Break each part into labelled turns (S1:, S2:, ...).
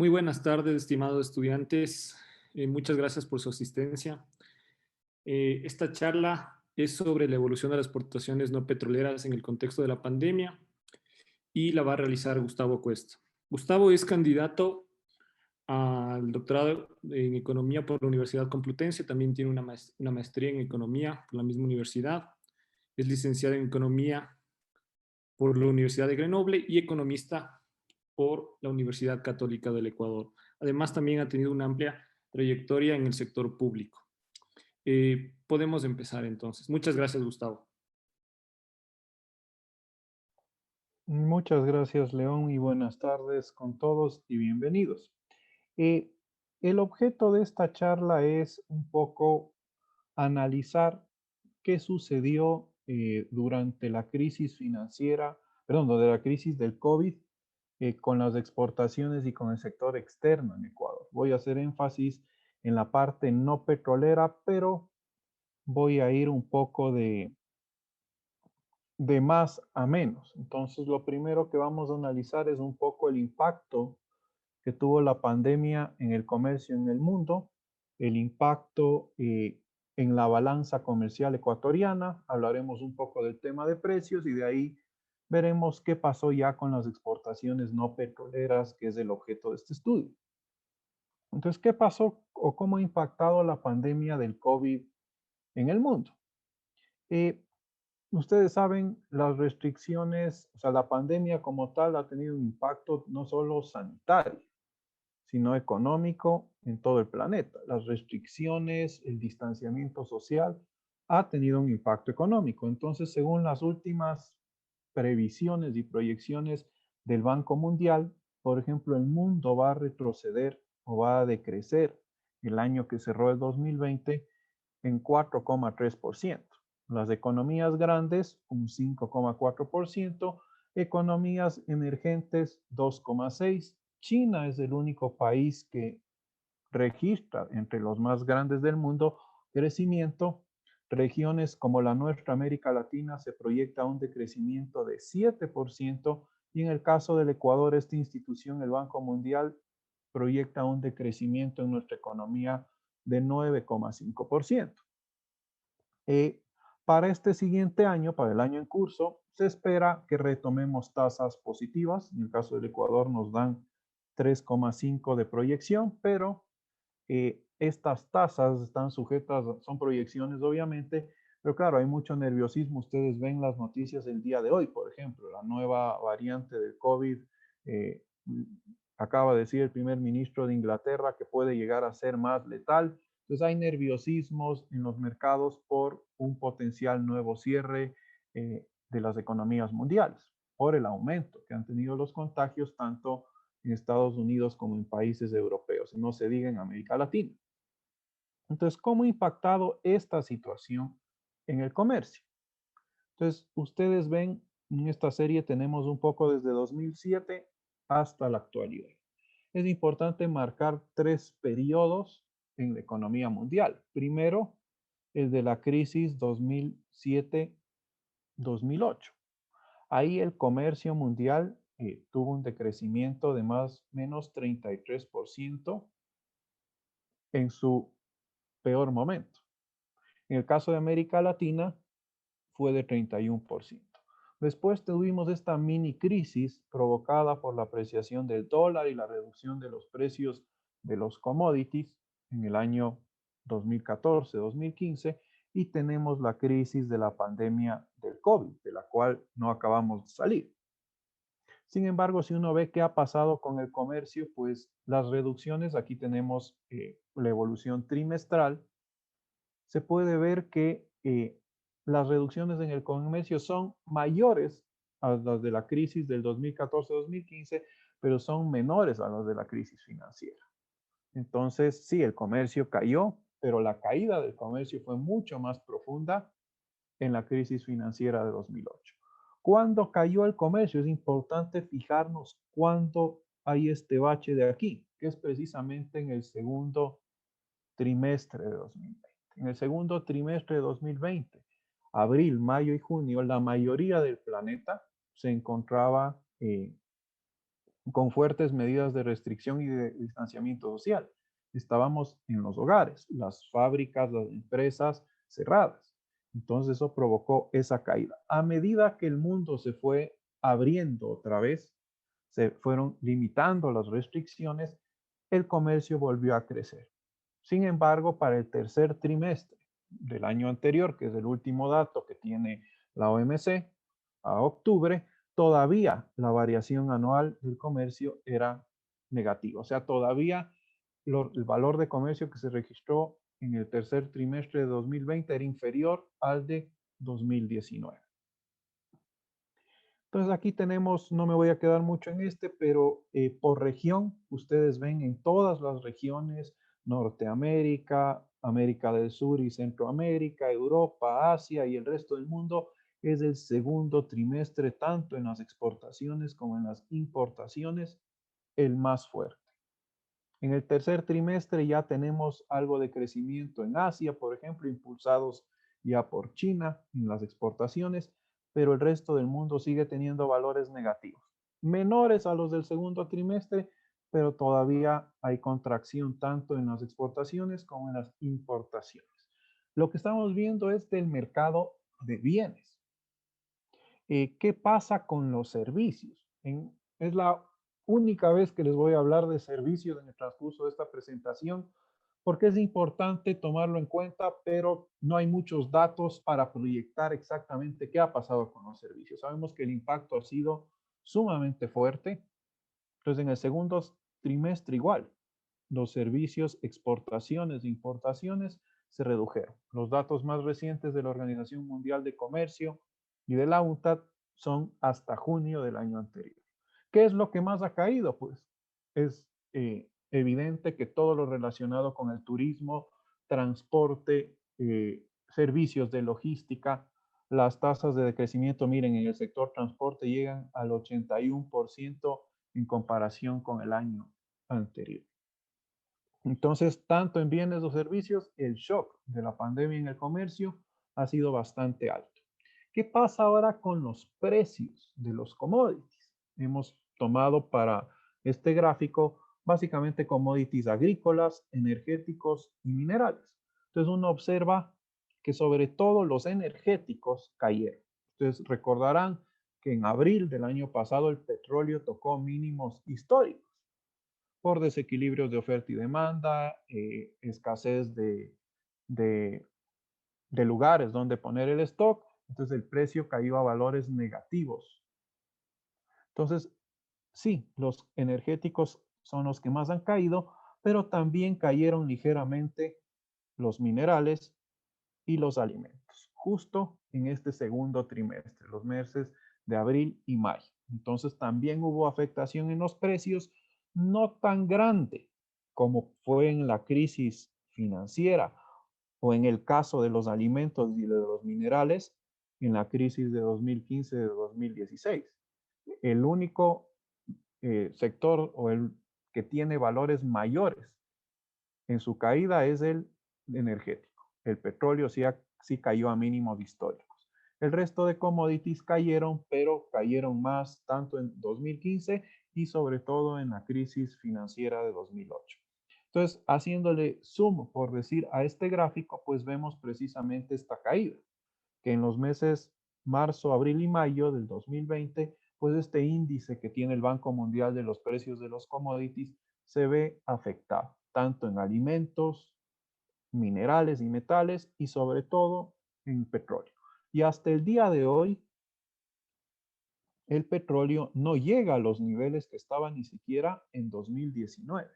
S1: Muy buenas tardes, estimados estudiantes. Muchas gracias por su asistencia. Esta charla es sobre la evolución de las exportaciones no petroleras en el contexto de la pandemia y la va a realizar Gustavo Cuesta. Gustavo es candidato al doctorado en Economía por la Universidad Complutense, también tiene una maestría en Economía por la misma universidad, es licenciado en Economía por la Universidad de Grenoble y economista por la Universidad Católica del Ecuador. Además, también ha tenido una amplia trayectoria en el sector público. Podemos empezar entonces. Muchas gracias, Gustavo.
S2: Muchas gracias, León, y buenas tardes con todos y bienvenidos. Eh, el objeto de esta charla es un poco analizar qué sucedió durante la crisis financiera, perdón, de la crisis del COVID con las exportaciones y con el sector externo en Ecuador. Voy a hacer énfasis en la parte no petrolera, pero voy a ir un poco de más a menos. Entonces, lo primero que vamos a analizar es un poco el impacto que tuvo la pandemia en el comercio en el mundo, el impacto en la balanza comercial ecuatoriana, hablaremos un poco del tema de precios y de ahí veremos qué pasó ya con las exportaciones no petroleras, que es el objeto de este estudio. Entonces, ¿qué pasó o cómo ha impactado la pandemia del COVID en el mundo? Eh, Ustedes saben, las restricciones, o sea, la pandemia como tal ha tenido un impacto no solo sanitario, sino económico en todo el planeta. Las restricciones, el distanciamiento social ha tenido un impacto económico. Entonces, según las últimas previsiones y proyecciones del Banco Mundial, por ejemplo, el mundo va a retroceder o va a decrecer el año que cerró el 2020 en 4,3%. Las economías grandes, un 5,4%, economías emergentes, 2,6%. China es el único país que registra entre los más grandes del mundo crecimiento. Regiones como la nuestra, América Latina, se proyecta un decrecimiento de 7% y en el caso del Ecuador, esta institución, el Banco Mundial, proyecta un decrecimiento en nuestra economía de 9,5%. Para este siguiente año, para el año en curso, se espera que retomemos tasas positivas. En el caso del Ecuador nos dan 3,5 de proyección, pero estas tasas están sujetas, son proyecciones obviamente, pero claro, hay mucho nerviosismo. Ustedes ven las noticias del día de hoy, por ejemplo, la nueva variante del COVID. eh, Acaba de decir el primer ministro de Inglaterra que puede llegar a ser más letal. Entonces hay nerviosismos en los mercados por un potencial nuevo cierre de las economías mundiales, por el aumento que han tenido los contagios tanto en Estados Unidos como en países europeos, no se diga en América Latina. Entonces, ¿cómo ha impactado esta situación en el comercio? Entonces, ustedes ven, en esta serie tenemos un poco desde 2007 hasta la actualidad. Es importante marcar tres periodos en la economía mundial. Primero, el de la crisis 2007-2008. Ahí el comercio mundial tuvo un decrecimiento de más o menos 33% en su peor momento. En el caso de América Latina fue de 31%. Después tuvimos esta mini crisis provocada por la apreciación del dólar y la reducción de los precios de los commodities en el año 2014-2015 y tenemos la crisis de la pandemia del COVID, de la cual no acabamos de salir. Sin embargo, si uno ve qué ha pasado con el comercio, pues las reducciones, aquí tenemos la evolución trimestral, se puede ver que las reducciones en el comercio son mayores a las de la crisis del 2014-2015, pero son menores a las de la crisis financiera. Entonces, sí, el comercio cayó, pero la caída del comercio fue mucho más profunda en la crisis financiera de 2008. ¿Cuándo cayó el comercio? Es importante fijarnos cuándo hay este bache de aquí, que es precisamente en el segundo trimestre de 2020. En el segundo trimestre de 2020, abril, mayo y junio, la mayoría del planeta se encontraba con fuertes medidas de restricción y de distanciamiento social. Estábamos en los hogares, las fábricas, las empresas cerradas. Entonces eso provocó esa caída. A medida que el mundo se fue abriendo otra vez, se fueron limitando las restricciones, el comercio volvió a crecer. Sin embargo, para el tercer trimestre del año anterior, que es el último dato que tiene la OMC, a octubre, todavía la variación anual del comercio era negativa. O sea, todavía el valor de comercio que se registró en el tercer trimestre de 2020 era inferior al de 2019. Entonces aquí tenemos, no me voy a quedar mucho en este, pero por región, ustedes ven en todas las regiones, Norteamérica, América del Sur y Centroamérica, Europa, Asia y el resto del mundo, es el segundo trimestre, tanto en las exportaciones como en las importaciones, el más fuerte. En el tercer trimestre ya tenemos algo de crecimiento en Asia, por ejemplo, impulsados ya por China en las exportaciones, pero el resto del mundo sigue teniendo valores negativos, menores a los del segundo trimestre, pero todavía hay contracción tanto en las exportaciones como en las importaciones. Lo que estamos viendo es del mercado de bienes. ¿Qué pasa con los servicios? Es la única vez que les voy a hablar de servicios en el transcurso de esta presentación, porque es importante tomarlo en cuenta, pero no hay muchos datos para proyectar exactamente qué ha pasado con los servicios. Sabemos que el impacto ha sido sumamente fuerte. Entonces, en el segundo trimestre igual, los servicios, exportaciones e importaciones se redujeron. Los datos más recientes de la Organización Mundial de Comercio y de la UNCTAD son hasta junio del año anterior. ¿Qué es lo que más ha caído? Pues es evidente que todo lo relacionado con el turismo, transporte, servicios de logística, las tasas de decrecimiento, miren, en el sector transporte llegan al 81% en comparación con el año anterior. Entonces, tanto en bienes o servicios, el shock de la pandemia en el comercio ha sido bastante alto. ¿Qué pasa ahora con los precios de los commodities? Hemos tomado para este gráfico básicamente commodities agrícolas, energéticos y minerales. Entonces, uno observa que sobre todo los energéticos cayeron. Entonces, recordarán que en abril del año pasado el petróleo tocó mínimos históricos por desequilibrios de oferta y demanda, escasez de, de lugares donde poner el stock, entonces el precio cayó a valores negativos. Entonces, sí, los energéticos son los que más han caído, pero también cayeron ligeramente los minerales y los alimentos, justo en este segundo trimestre, los meses de abril y mayo. Entonces también hubo afectación en los precios, no tan grande como fue en la crisis financiera o en el caso de los alimentos y de los minerales en la crisis de 2015 de 2016. El único sector o el que tiene valores mayores en su caída es el energético. El petróleo sí cayó a mínimos históricos. El resto de commodities cayeron, pero cayeron más tanto en 2015 y sobre todo en la crisis financiera de 2008. Entonces, haciéndole zoom, por decir, a este gráfico, pues vemos precisamente esta caída, que en los meses marzo, abril y mayo del 2020, pues este índice que tiene el Banco Mundial de los precios de los commodities se ve afectado, tanto en alimentos, minerales y metales y sobre todo en petróleo. Y hasta el día de hoy, el petróleo no llega a los niveles que estaba ni siquiera en 2019.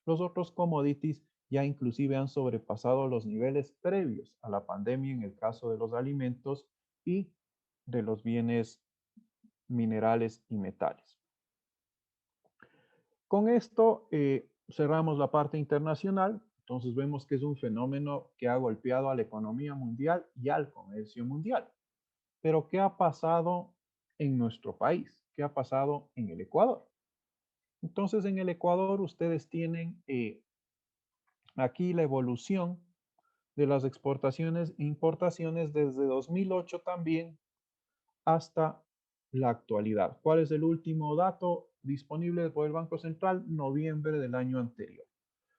S2: Los otros commodities ya inclusive han sobrepasado los niveles previos a la pandemia en el caso de los alimentos y de los bienes minerales y metales. Con esto cerramos la parte internacional. Entonces vemos que es un fenómeno que ha golpeado a la economía mundial y al comercio mundial. Pero ¿qué ha pasado en nuestro país? ¿Qué ha pasado en el Ecuador? Entonces en el Ecuador ustedes tienen aquí la evolución de las exportaciones e importaciones desde 2008 también hasta la actualidad. ¿Cuál es el último dato? disponible por el Banco Central, noviembre del año anterior.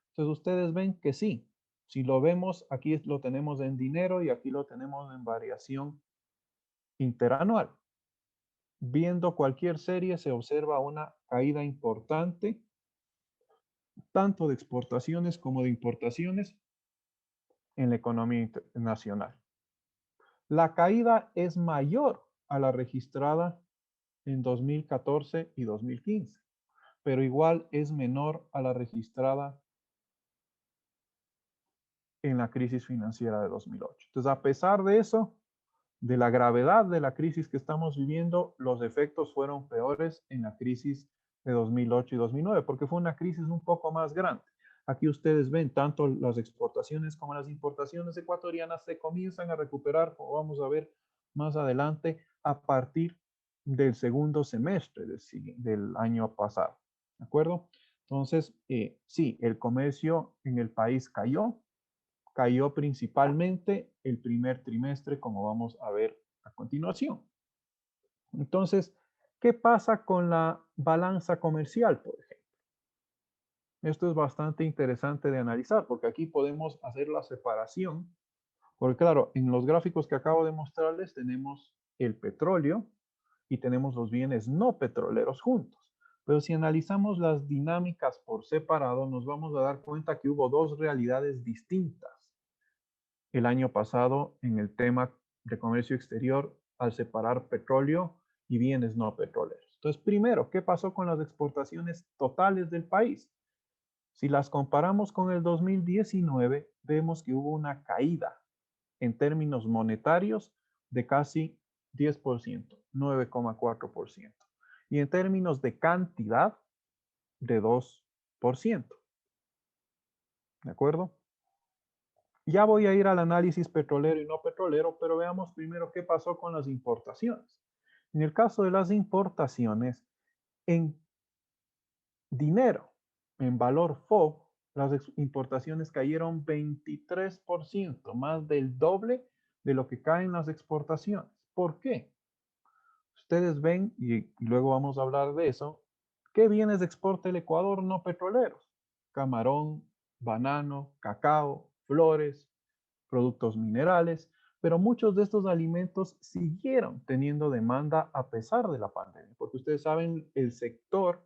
S2: Entonces ustedes ven que sí, si lo vemos, aquí lo tenemos en dinero y aquí lo tenemos en variación interanual. Viendo cualquier serie se observa una caída importante, tanto de exportaciones como de importaciones en la economía nacional. La caída es mayor a la registrada en 2014 y 2015, pero igual es menor a la registrada en la crisis financiera de 2008. Entonces, a pesar de eso, de la gravedad de la crisis que estamos viviendo, los efectos fueron peores en la crisis de 2008 y 2009, porque fue una crisis un poco más grande. Aquí ustedes ven, tanto las exportaciones como las importaciones ecuatorianas se comienzan a recuperar, como vamos a ver más adelante, a partir del segundo semestre del año pasado. ¿De acuerdo? Entonces, sí, el comercio en el país cayó principalmente el primer trimestre, como vamos a ver a continuación. Entonces, ¿qué pasa con la balanza comercial, por ejemplo? Esto es bastante interesante de analizar porque aquí podemos hacer la separación, porque claro, en los gráficos que acabo de mostrarles tenemos el petróleo y tenemos los bienes no petroleros juntos. Pero si analizamos las dinámicas por separado, nos vamos a dar cuenta que hubo dos realidades distintas el año pasado en el tema de comercio exterior al separar petróleo y bienes no petroleros. Entonces, primero, ¿qué pasó con las exportaciones totales del país? Si las comparamos con el 2019, vemos que hubo una caída en términos monetarios de casi 10%, 9,4%. Y en términos de cantidad, de 2%. ¿De acuerdo? Ya voy a ir al análisis petrolero y no petrolero, pero veamos primero qué pasó con las importaciones. En el caso de las importaciones, en dinero, en valor FOB, las importaciones cayeron 23%, más del doble de lo que caen las exportaciones. ¿Por qué? Ustedes ven, y luego vamos a hablar de eso, ¿qué bienes exporta el Ecuador no petroleros? Camarón, banano, cacao, flores, productos minerales, pero muchos de estos alimentos siguieron teniendo demanda a pesar de la pandemia, porque ustedes saben, el sector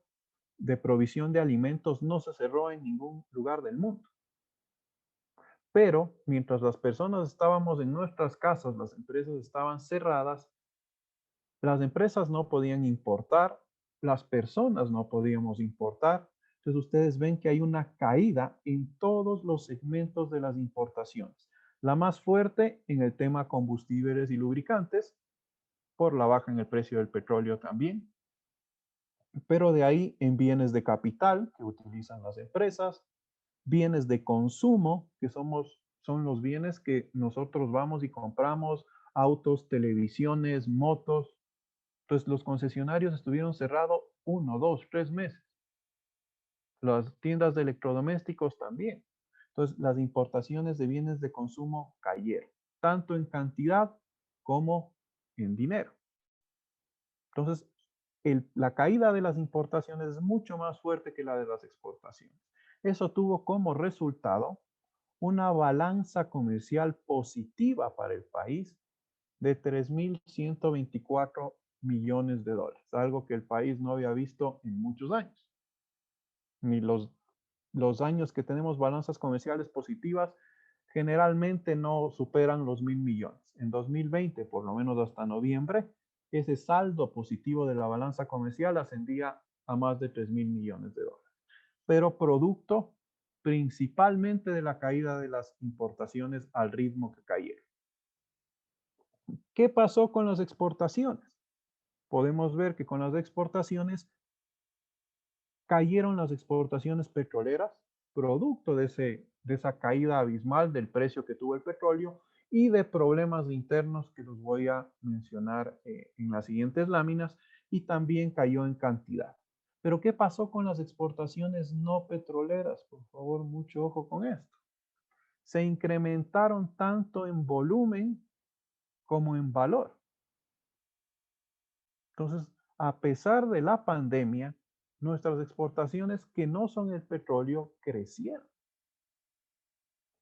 S2: de provisión de alimentos no se cerró en ningún lugar del mundo. Pero mientras las personas estábamos en nuestras casas, las empresas estaban cerradas, las empresas no podían importar, las personas no podíamos importar. Entonces ustedes ven que hay una caída en todos los segmentos de las importaciones. La más fuerte en el tema combustibles y lubricantes, por la baja en el precio del petróleo también. Pero de ahí en bienes de capital que utilizan las empresas, bienes de consumo, que son los bienes que nosotros vamos y compramos, autos, televisiones, motos. Entonces los concesionarios estuvieron cerrados 1, 2, 3 meses. Las tiendas de electrodomésticos también. Entonces las importaciones de bienes de consumo cayeron, tanto en cantidad como en dinero. Entonces la caída de las importaciones es mucho más fuerte que la de las exportaciones. Eso tuvo como resultado una balanza comercial positiva para el país de 3.124 millones de dólares, algo que el país no había visto en muchos años. Ni los años que tenemos balanzas comerciales positivas generalmente no superan los 1.000 millones. En 2020, por lo menos hasta noviembre, ese saldo positivo de la balanza comercial ascendía a más de 3.000 millones de dólares. Pero producto principalmente de la caída de las importaciones al ritmo que cayeron. ¿Qué pasó con las exportaciones? Podemos ver que con las exportaciones cayeron las exportaciones petroleras, producto de esa caída abismal del precio que tuvo el petróleo y de problemas internos que los voy a mencionar en las siguientes láminas, y también cayó en cantidad. Pero ¿qué pasó con las exportaciones no petroleras? Por favor, mucho ojo con esto. Se incrementaron tanto en volumen como en valor. Entonces, a pesar de la pandemia, nuestras exportaciones que no son el petróleo crecieron,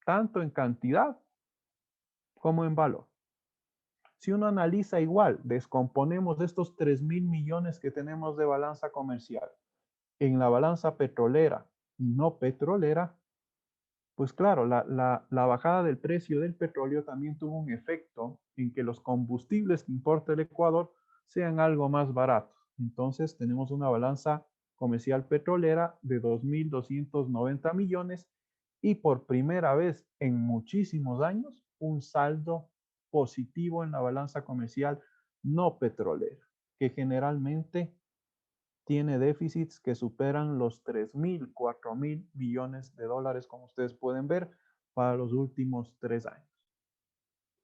S2: tanto en cantidad como en valor. Si uno analiza igual, descomponemos estos 3.000 millones que tenemos de balanza comercial en la balanza petrolera y no petrolera, pues claro, la bajada del precio del petróleo también tuvo un efecto en que los combustibles que importa el Ecuador sean algo más baratos. Entonces tenemos una balanza comercial petrolera de 2.290 millones y por primera vez en muchísimos años un saldo positivo en la balanza comercial no petrolera, que generalmente tiene déficits que superan los 3.000, 4.000 millones de dólares, como ustedes pueden ver, para los últimos 3 años.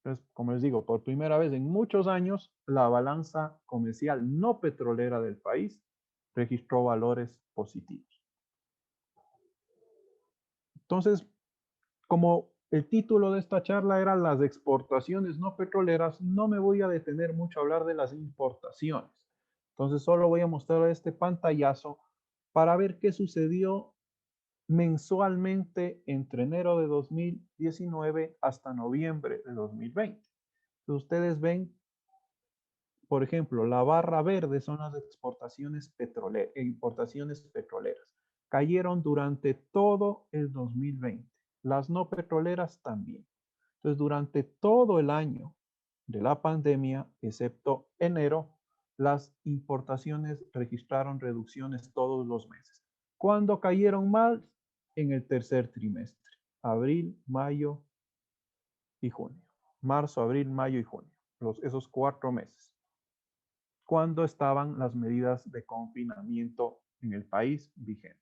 S2: Entonces, como les digo, por primera vez en muchos años, la balanza comercial no petrolera del país registró valores positivos. Entonces, como el título de esta charla era las exportaciones no petroleras, no me voy a detener mucho a hablar de las importaciones. Entonces, solo voy a mostrar este pantallazo para ver qué sucedió mensualmente entre enero de 2019 hasta noviembre de 2020. Ustedes ven, por ejemplo, la barra verde son las exportaciones petroleras, importaciones petroleras. Cayeron durante todo el 2020. Las no petroleras también. Entonces, durante todo el año de la pandemia, excepto enero, las importaciones registraron reducciones todos los meses. ¿Cuándo cayeron mal? En el tercer trimestre, abril, mayo y junio. Marzo, abril, mayo y junio, esos 4 meses, cuando estaban las medidas de confinamiento en el país vigentes.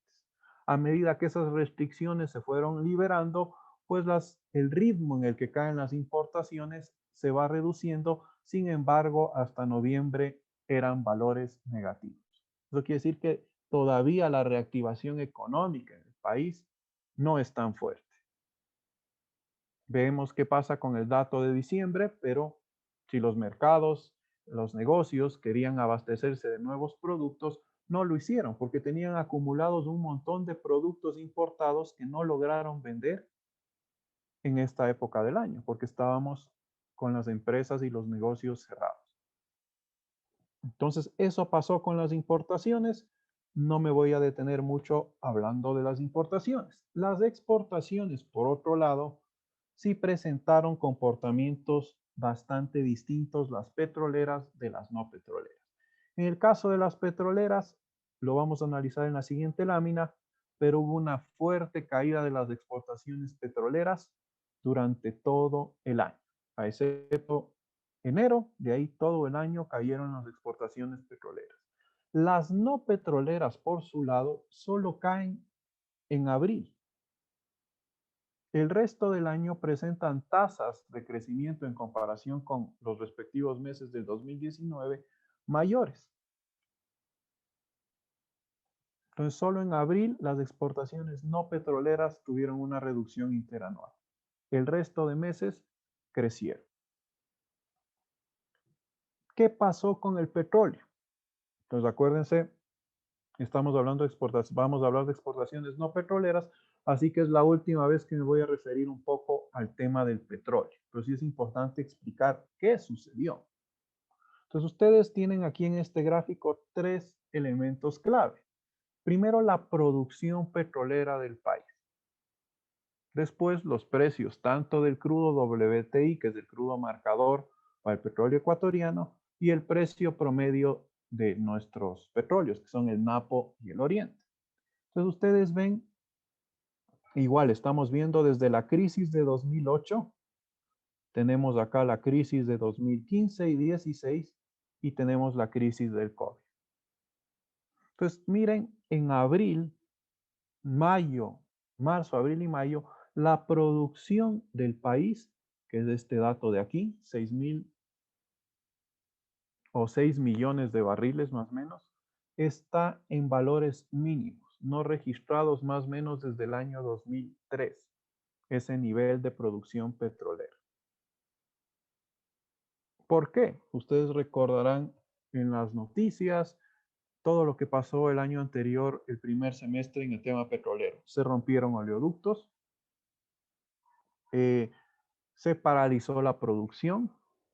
S2: A medida que esas restricciones se fueron liberando, pues el ritmo en el que caen las importaciones se va reduciendo. Sin embargo, hasta noviembre eran valores negativos. Eso quiere decir que todavía la reactivación económica en el país no es tan fuerte. Vemos qué pasa con el dato de diciembre, pero si los mercados, los negocios querían abastecerse de nuevos productos, no lo hicieron porque tenían acumulados un montón de productos importados que no lograron vender en esta época del año, porque estábamos con las empresas y los negocios cerrados. Entonces, eso pasó con las importaciones. No me voy a detener mucho hablando de las importaciones. Las exportaciones, por otro lado, sí presentaron comportamientos bastante distintos las petroleras de las no petroleras. En el caso de las petroleras, lo vamos a analizar en la siguiente lámina, pero hubo una fuerte caída de las exportaciones petroleras durante todo el año, a excepto enero, de ahí todo el año cayeron las exportaciones petroleras. Las no petroleras, por su lado, solo caen en abril. El resto del año presentan tasas de crecimiento en comparación con los respectivos meses del 2019 mayores. Entonces, solo en abril las exportaciones no petroleras tuvieron una reducción interanual. El resto de meses crecieron. ¿Qué pasó con el petróleo? Entonces, acuérdense, estamos hablando de exportaciones, vamos a hablar de exportaciones no petroleras, así que es la última vez que me voy a referir un poco al tema del petróleo. Pero sí es importante explicar qué sucedió. Entonces, ustedes tienen aquí en este gráfico 3 elementos clave. Primero, la producción petrolera del país. Después, los precios tanto del crudo WTI, que es el crudo marcador para el petróleo ecuatoriano, y el precio promedio de nuestros petróleos, que son el Napo y el Oriente. Entonces, ustedes ven, igual estamos viendo desde la crisis de 2008, tenemos acá la crisis de 2015 y 16, y tenemos la crisis del COVID. Entonces, miren, en abril, mayo, marzo, abril y mayo, la producción del país, que es este dato de aquí, 6.000 o 6 millones de barriles más o menos, está en valores mínimos, no registrados más o menos desde el año 2003, ese nivel de producción petrolera. ¿Por qué? Ustedes recordarán en las noticias todo lo que pasó el año anterior, el primer semestre en el tema petrolero. Se rompieron oleoductos, eh, se paralizó la producción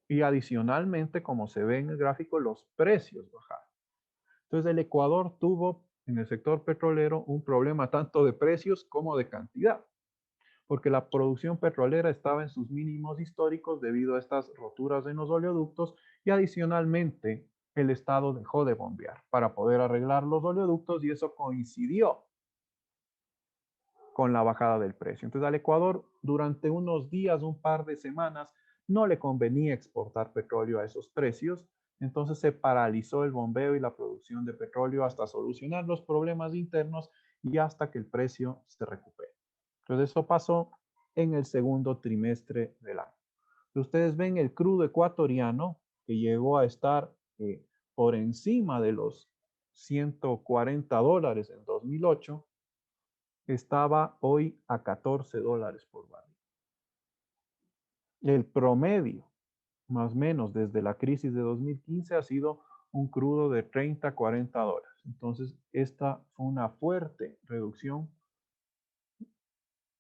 S2: y adicionalmente, como se ve en el gráfico, los precios bajaron. Entonces el Ecuador tuvo en el sector petrolero un problema tanto de precios como de cantidad, porque la producción petrolera estaba en sus mínimos históricos debido a estas roturas en los oleoductos y adicionalmente el Estado dejó de bombear para poder arreglar los oleoductos y eso coincidió con la bajada del precio. Entonces al Ecuador durante unos días, un par de semanas, no le convenía exportar petróleo a esos precios, entonces se paralizó el bombeo y la producción de petróleo hasta solucionar los problemas internos y hasta que el precio se recupere. Entonces eso pasó en el segundo trimestre del año. Ustedes ven el crudo ecuatoriano que llegó a estar por encima de los $140 en 2008, estaba hoy a $14 por barril. El promedio, más o menos desde la crisis de 2015, ha sido un crudo de 30 a $40. Entonces, esta fue una fuerte reducción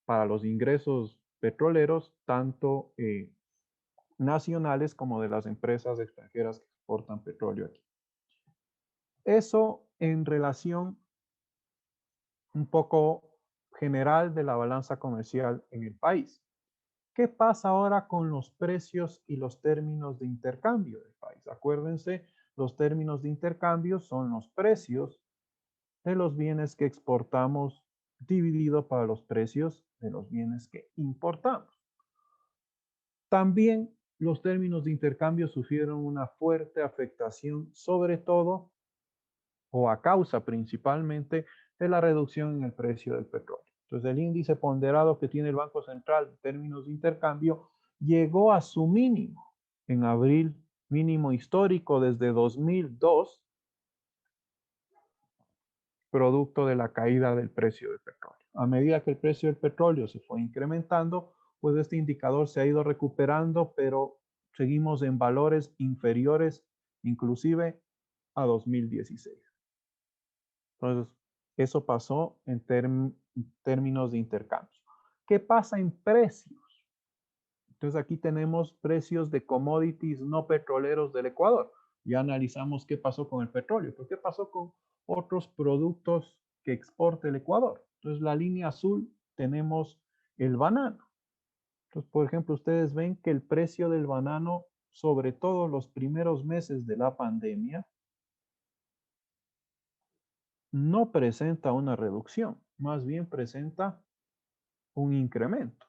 S2: para los ingresos petroleros, tanto nacionales como de las empresas extranjeras que exportan petróleo aquí. Eso en relación un poco general de la balanza comercial en el país. ¿Qué pasa ahora con los precios y los términos de intercambio del país? Acuérdense, los términos de intercambio son los precios de los bienes que exportamos dividido para los precios de los bienes que importamos. También los términos de intercambio sufrieron una fuerte afectación, sobre todo o a causa principalmente de la reducción en el precio del petróleo. Entonces, el índice ponderado que tiene el Banco Central en términos de intercambio llegó a su mínimo en abril, mínimo histórico desde 2002, producto de la caída del precio del petróleo. A medida que el precio del petróleo se fue incrementando, pues este indicador se ha ido recuperando, pero seguimos en valores inferiores inclusive a 2016. Entonces, eso pasó en términos de intercambio. ¿Qué pasa en precios? Entonces, aquí tenemos precios de commodities no petroleros del Ecuador. Ya analizamos qué pasó con el petróleo, pero ¿qué pasó con otros productos que exporta el Ecuador? Entonces, la línea azul tenemos el banano. Entonces, por ejemplo, ustedes ven que el precio del banano, sobre todo los primeros meses de la pandemia, no presenta una reducción, más bien presenta un incremento.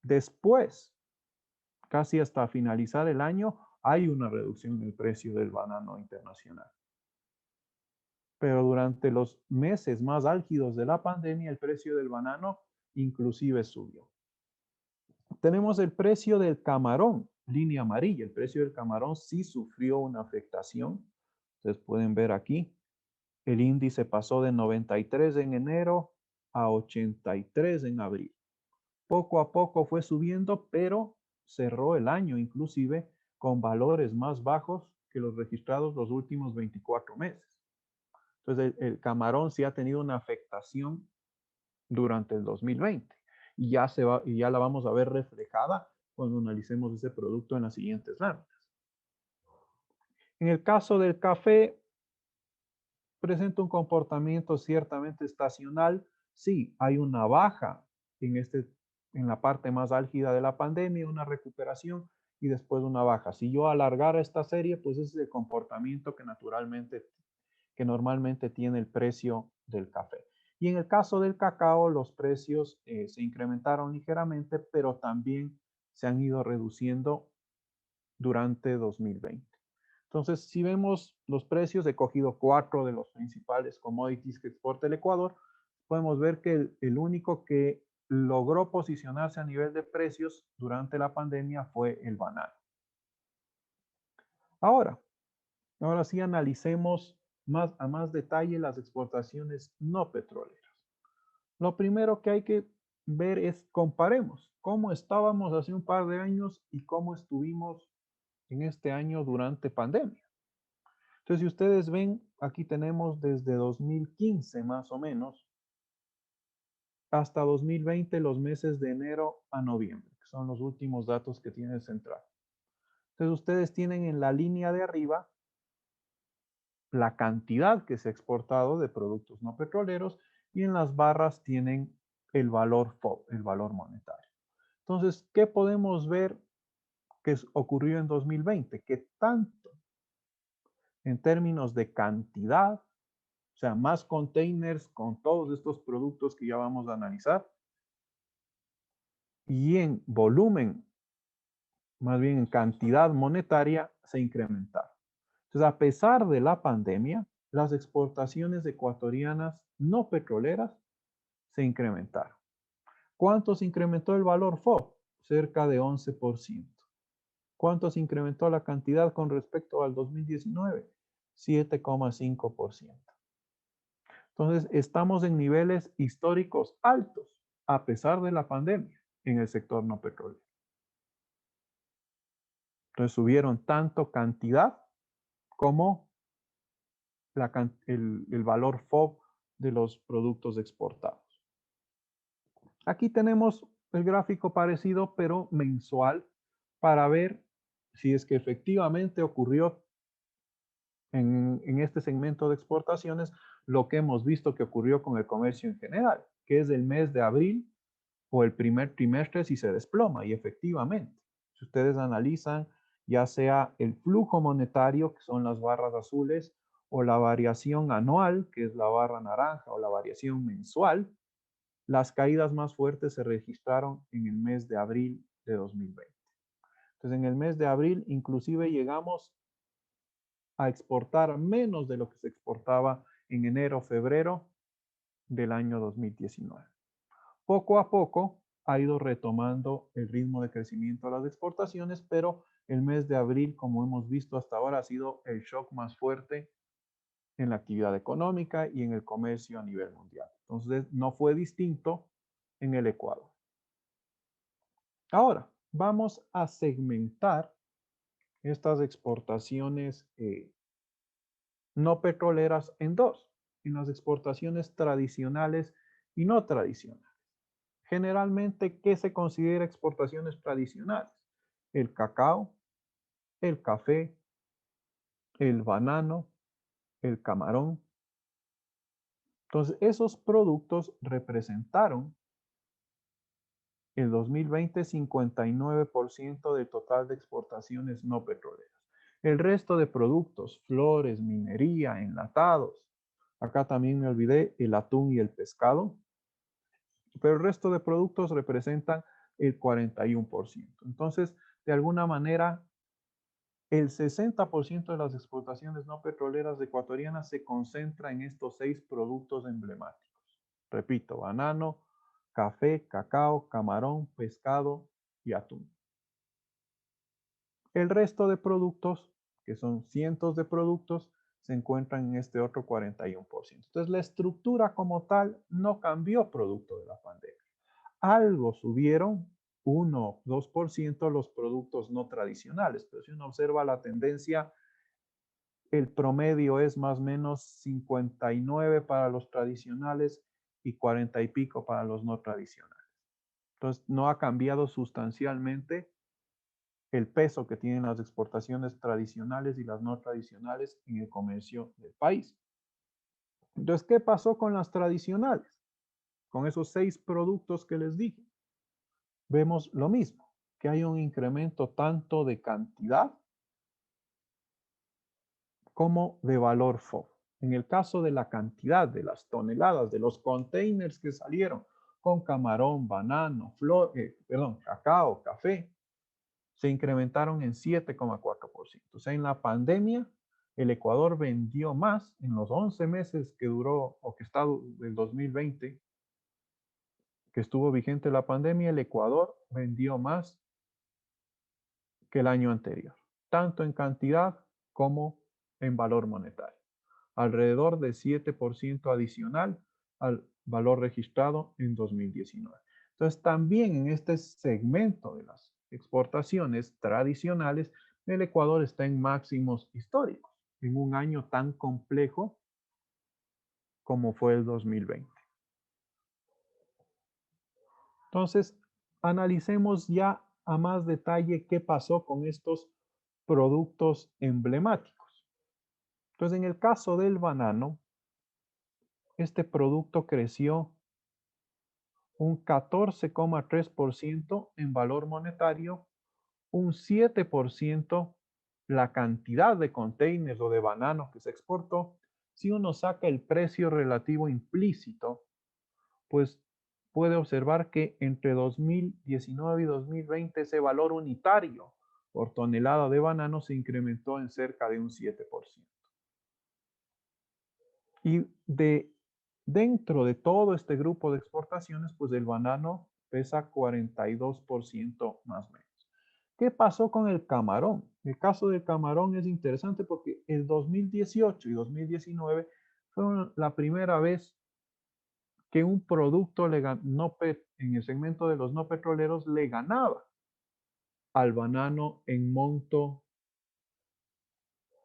S2: Después, casi hasta finalizar el año, hay una reducción en el precio del banano internacional. Pero durante los meses más álgidos de la pandemia, el precio del banano inclusive subió. Tenemos el precio del camarón, línea amarilla. El precio del camarón sí sufrió una afectación. Ustedes pueden ver aquí, el índice pasó de 93 en enero a 83 en abril. Poco a poco fue subiendo, pero cerró el año inclusive con valores más bajos que los registrados los últimos 24 meses. Entonces el camarón sí ha tenido una afectación durante el 2020 y ya la vamos a ver reflejada cuando analicemos ese producto en las siguientes láminas. En el caso del café, presenta un comportamiento ciertamente estacional. Sí, hay una baja en la parte más álgida de la pandemia, una recuperación y después una baja. Si yo alargara esta serie, pues ese es el comportamiento que normalmente tiene el precio del café. Y en el caso del cacao, los precios se incrementaron ligeramente, pero también se han ido reduciendo durante 2020. Entonces, si vemos los precios, he cogido 4 de los principales commodities que exporta el Ecuador, podemos ver que el único que logró posicionarse a nivel de precios durante la pandemia fue el banano. Ahora, ahora sí analicemos a más detalle las exportaciones no petroleras. Lo primero que hay que ver es comparemos cómo estábamos hace un par de años y cómo estuvimos en este año durante pandemia. Entonces, si ustedes ven Aquí tenemos desde 2015 más o menos hasta 2020 los meses de enero a noviembre, que son los últimos datos que tiene el central. Entonces ustedes tienen en la línea de arriba la cantidad que se ha exportado de productos no petroleros y en las barras tienen el valor FOB, el valor monetario. Entonces, ¿qué podemos ver que ocurrió en 2020? Que tanto en términos de cantidad, o sea, más containers con todos estos productos que ya vamos a analizar, y en volumen, más bien en cantidad monetaria, se incrementaron. Entonces, a pesar de la pandemia, las exportaciones ecuatorianas no petroleras se incrementaron. ¿Cuánto se incrementó el valor FOB? Cerca de 11%. ¿Cuánto se incrementó la cantidad con respecto al 2019? 7,5%. Entonces, estamos en niveles históricos altos, a pesar de la pandemia, en el sector no petrolero. Entonces, subieron tanto cantidad como el valor FOB de los productos exportados. Aquí tenemos el gráfico parecido, pero mensual, para ver si es que efectivamente ocurrió en este segmento de exportaciones lo que hemos visto que ocurrió con el comercio en general, que es el mes de abril o el primer trimestre si se desploma. Y efectivamente, si ustedes analizan ya sea el flujo monetario, que son las barras azules, o la variación anual, que es la barra naranja, o la variación mensual, las caídas más fuertes se registraron en el mes de abril de 2020. Entonces, en el mes de abril, inclusive llegamos a exportar menos de lo que se exportaba en enero, febrero del año 2019. Poco a poco ha ido retomando el ritmo de crecimiento de las exportaciones, pero el mes de abril, como hemos visto hasta ahora, ha sido el shock más fuerte en la actividad económica y en el comercio a nivel mundial. Entonces, no fue distinto en el Ecuador. Ahora, vamos a segmentar estas exportaciones no petroleras en dos, en las exportaciones tradicionales y no tradicionales. Generalmente, ¿qué se considera exportaciones tradicionales? El cacao, el café, el banano, el camarón. Entonces, esos productos representaron el 2020 59% del total de exportaciones no petroleras. El resto de productos, flores, minería, enlatados. Acá también me olvidé el atún y el pescado. Pero el resto de productos representan el 41%. Entonces, de alguna manera, el 60% de las exportaciones no petroleras ecuatorianas se concentra en estos 6 productos emblemáticos. Repito, banano, café, cacao, camarón, pescado y atún. El resto de productos, que son cientos de productos, se encuentran en este otro 41%. Entonces, la estructura como tal no cambió producto de la pandemia. Algo subieron 1-2% los productos no tradicionales, pero si uno observa la tendencia, el promedio es más o menos 59 para los tradicionales y 40 y pico para los no tradicionales. Entonces, no ha cambiado sustancialmente el peso que tienen las exportaciones tradicionales y las no tradicionales en el comercio del país. Entonces, ¿qué pasó con las tradicionales? Con esos 6 productos que les dije. Vemos lo mismo, que hay un incremento tanto de cantidad como de valor FOB. En el caso de la cantidad de las toneladas, de los containers que salieron con camarón, banano, cacao, café, se incrementaron en 7,4%. O sea, en la pandemia, el Ecuador vendió más en los 11 meses que duró o que está del 2020, que estuvo vigente la pandemia, el Ecuador vendió más que el año anterior, tanto en cantidad como en valor monetario. Alrededor de 7% adicional al valor registrado en 2019. Entonces, también en este segmento de las exportaciones tradicionales, el Ecuador está en máximos históricos. en un año tan complejo como fue el 2020. Entonces, analicemos ya a más detalle qué pasó con estos productos emblemáticos. Entonces, en el caso del banano, este producto creció un 14,3% en valor monetario, un 7% la cantidad de containers o de banano que se exportó. Si uno saca el precio relativo implícito, pues puede observar que entre 2019 y 2020 ese valor unitario por tonelada de banano se incrementó en cerca de un 7%. Y dentro de todo este grupo de exportaciones, pues el banano pesa 42% más o menos. ¿Qué pasó con el camarón? El caso del camarón es interesante porque el 2018 y 2019 fueron la primera vez que un producto en el segmento de los no petroleros le ganaba al banano en monto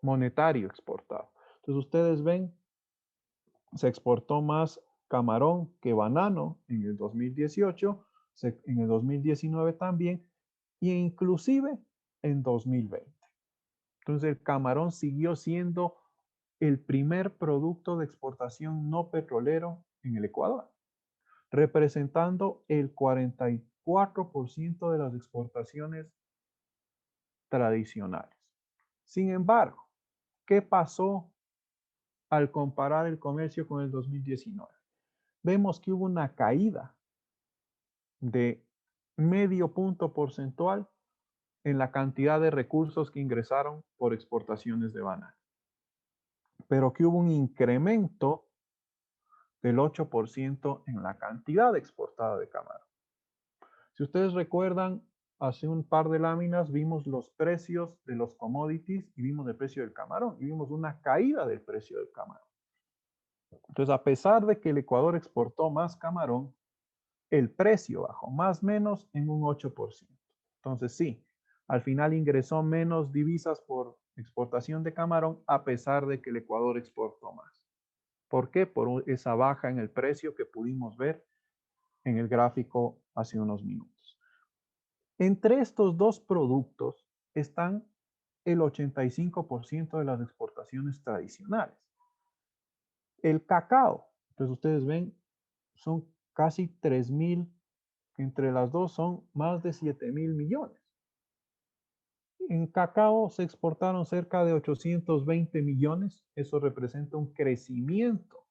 S2: monetario exportado. Entonces ustedes ven, se exportó más camarón que banano en el 2018, en el 2019 también, e inclusive en 2020. Entonces el camarón siguió siendo el primer producto de exportación no petrolero en el Ecuador, representando el 44% de las exportaciones tradicionales. Sin embargo, ¿qué pasó al comparar el comercio con el 2019? Vemos que hubo una caída de medio punto porcentual en la cantidad de recursos que ingresaron por exportaciones de banano, pero que hubo un incremento del 8% en la cantidad exportada de camarón. Si ustedes recuerdan, hace un par de láminas vimos los precios de los commodities y vimos el precio del camarón y vimos una caída del precio del camarón. Entonces, a pesar de que el Ecuador exportó más camarón, el precio bajó más o menos en un 8%. Entonces, sí, al final ingresó menos divisas por exportación de camarón a pesar de que el Ecuador exportó más. ¿Por qué? Por esa baja en el precio que pudimos ver en el gráfico hace unos minutos. Entre estos dos productos están el 85% de las exportaciones tradicionales. El cacao, pues ustedes ven, son casi 3.000, entre las dos son más de 7.000 millones. En cacao se exportaron cerca de 820 millones, eso representa un crecimiento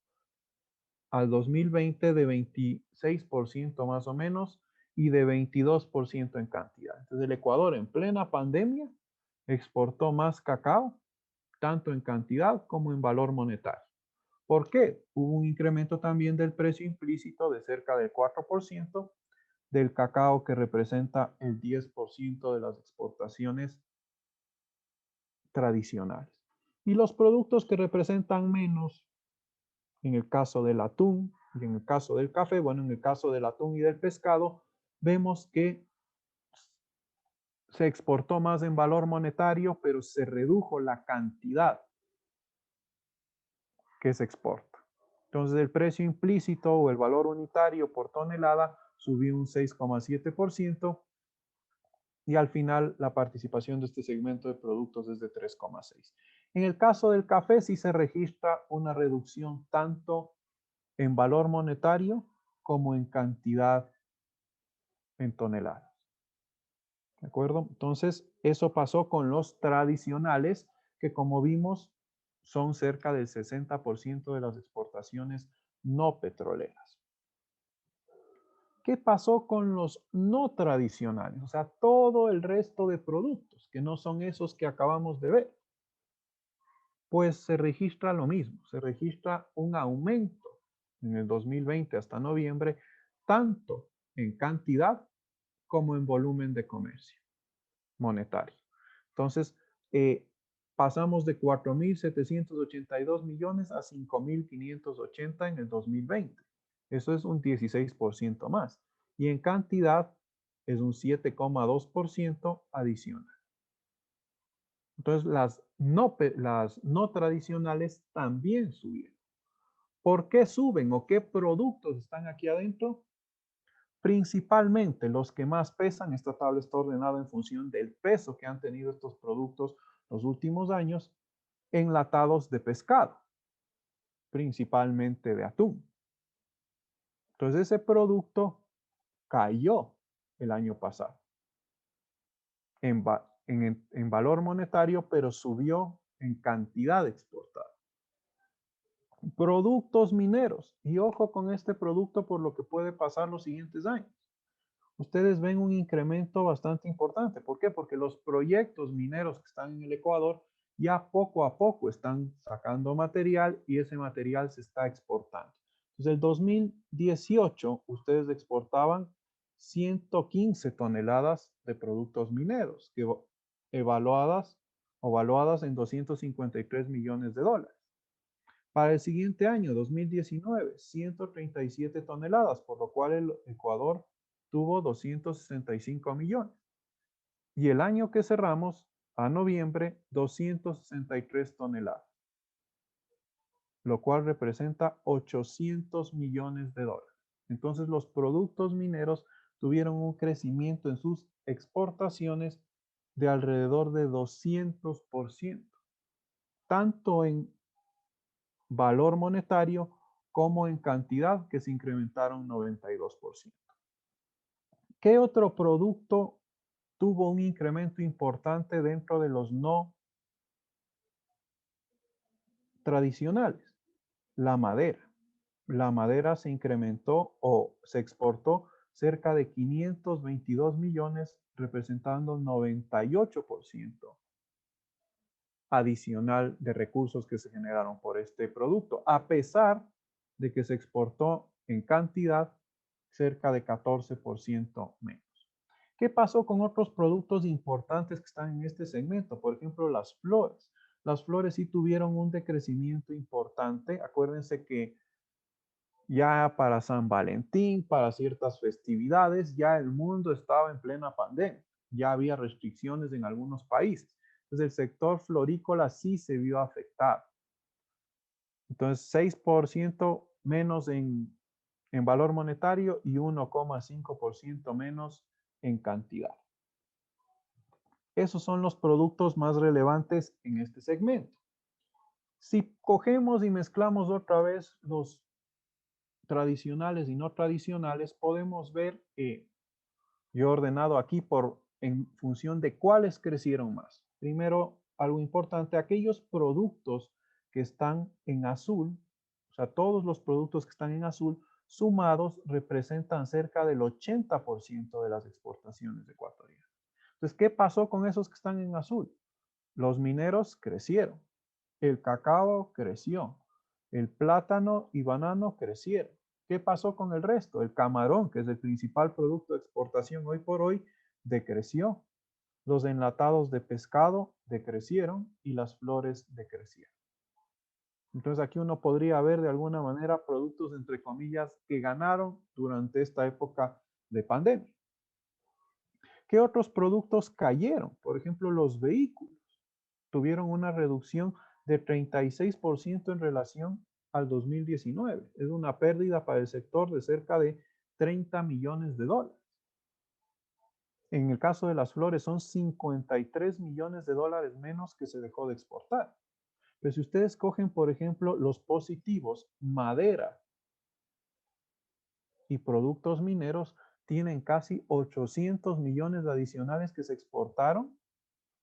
S2: al 2020 de 26% más o menos y de 22% en cantidad. Entonces el Ecuador en plena pandemia exportó más cacao, tanto en cantidad como en valor monetario. ¿Por qué? Hubo un incremento también del precio implícito de cerca del 4% del cacao, que representa el 10% de las exportaciones tradicionales. Y los productos que representan menos, en el caso del atún y en el caso del café, bueno, en el caso del atún y del pescado, vemos que se exportó más en valor monetario, pero se redujo la cantidad que se exporta. Entonces el precio implícito o el valor unitario por tonelada subió un 6,7% y al final la participación de este segmento de productos es de 3,6%. En el caso del café sí se registra una reducción tanto en valor monetario como en cantidad en toneladas. ¿De acuerdo? Entonces, eso pasó con los tradicionales, que como vimos son cerca del 60% de las exportaciones no petroleras. ¿Qué pasó con los no tradicionales? O sea, todo el resto de productos que no son esos que acabamos de ver. Pues se registra lo mismo, se registra un aumento en el 2020 hasta noviembre, tanto en cantidad como en volumen de comercio monetario. Entonces, pasamos de 4.782 millones a 5.580 en el 2020. Eso es un 16% más. Y en cantidad es un 7,2% adicional. Entonces, las las no tradicionales también subieron. ¿Por qué suben o qué productos están aquí adentro? Principalmente los que más pesan, esta tabla está ordenada en función del peso que han tenido estos productos los últimos años, enlatados de pescado, principalmente de atún. Entonces ese producto cayó el año pasado en valor monetario, pero subió en cantidad exportada. Productos mineros, y ojo con este producto por lo que puede pasar los siguientes años. Ustedes ven un incremento bastante importante. ¿Por qué? Porque los proyectos mineros que están en el Ecuador ya poco a poco están sacando material y ese material se está exportando. Desde el 2018 ustedes exportaban 115 toneladas de productos mineros que evaluadas o valuadas en 253 millones de dólares. Para el siguiente año, 2019, 137 toneladas, por lo cual el Ecuador tuvo 265 millones. Y el año que cerramos, a noviembre, 263 toneladas, lo cual representa 800 millones de dólares. Entonces los productos mineros tuvieron un crecimiento en sus exportaciones de alrededor de 200%, tanto en valor monetario como en cantidad, que se incrementaron 92%. ¿Qué otro producto tuvo un incremento importante dentro de los no tradicionales? La madera. La madera se incrementó o se exportó cerca de 522 millones, representando 98% adicional de recursos que se generaron por este producto, a pesar de que se exportó en cantidad cerca de 14% menos. ¿Qué pasó con otros productos importantes que están en este segmento? Por ejemplo, las flores. Las flores sí tuvieron un decrecimiento importante. Acuérdense que ya para San Valentín, para ciertas festividades, ya el mundo estaba en plena pandemia. Ya había restricciones en algunos países. Entonces el sector florícola sí se vio afectado. Entonces 6% menos en valor monetario y 1,5% menos en cantidad. Esos son los productos más relevantes en este segmento. Si cogemos y mezclamos otra vez los tradicionales y no tradicionales, podemos ver que yo he ordenado aquí en función de cuáles crecieron más. Primero, algo importante, aquellos productos que están en azul, o sea, todos los productos que están en azul sumados representan cerca del 80% de las exportaciones ecuatorianas. Entonces, ¿qué pasó con esos que están en azul? Los mineros crecieron, el cacao creció, el plátano y banano crecieron. ¿Qué pasó con el resto? El camarón, que es el principal producto de exportación hoy por hoy, decreció. Los enlatados de pescado decrecieron y las flores decrecieron. Entonces aquí uno podría ver de alguna manera productos, entre comillas, que ganaron durante esta época de pandemia. ¿Qué otros productos cayeron? Por ejemplo, los vehículos tuvieron una reducción de 36% en relación al 2019. Es una pérdida para el sector de cerca de 30 millones de dólares. En el caso de las flores son 53 millones de dólares menos que se dejó de exportar. Pero si ustedes cogen, por ejemplo, los positivos, madera y productos mineros, tienen casi 800 millones adicionales que se exportaron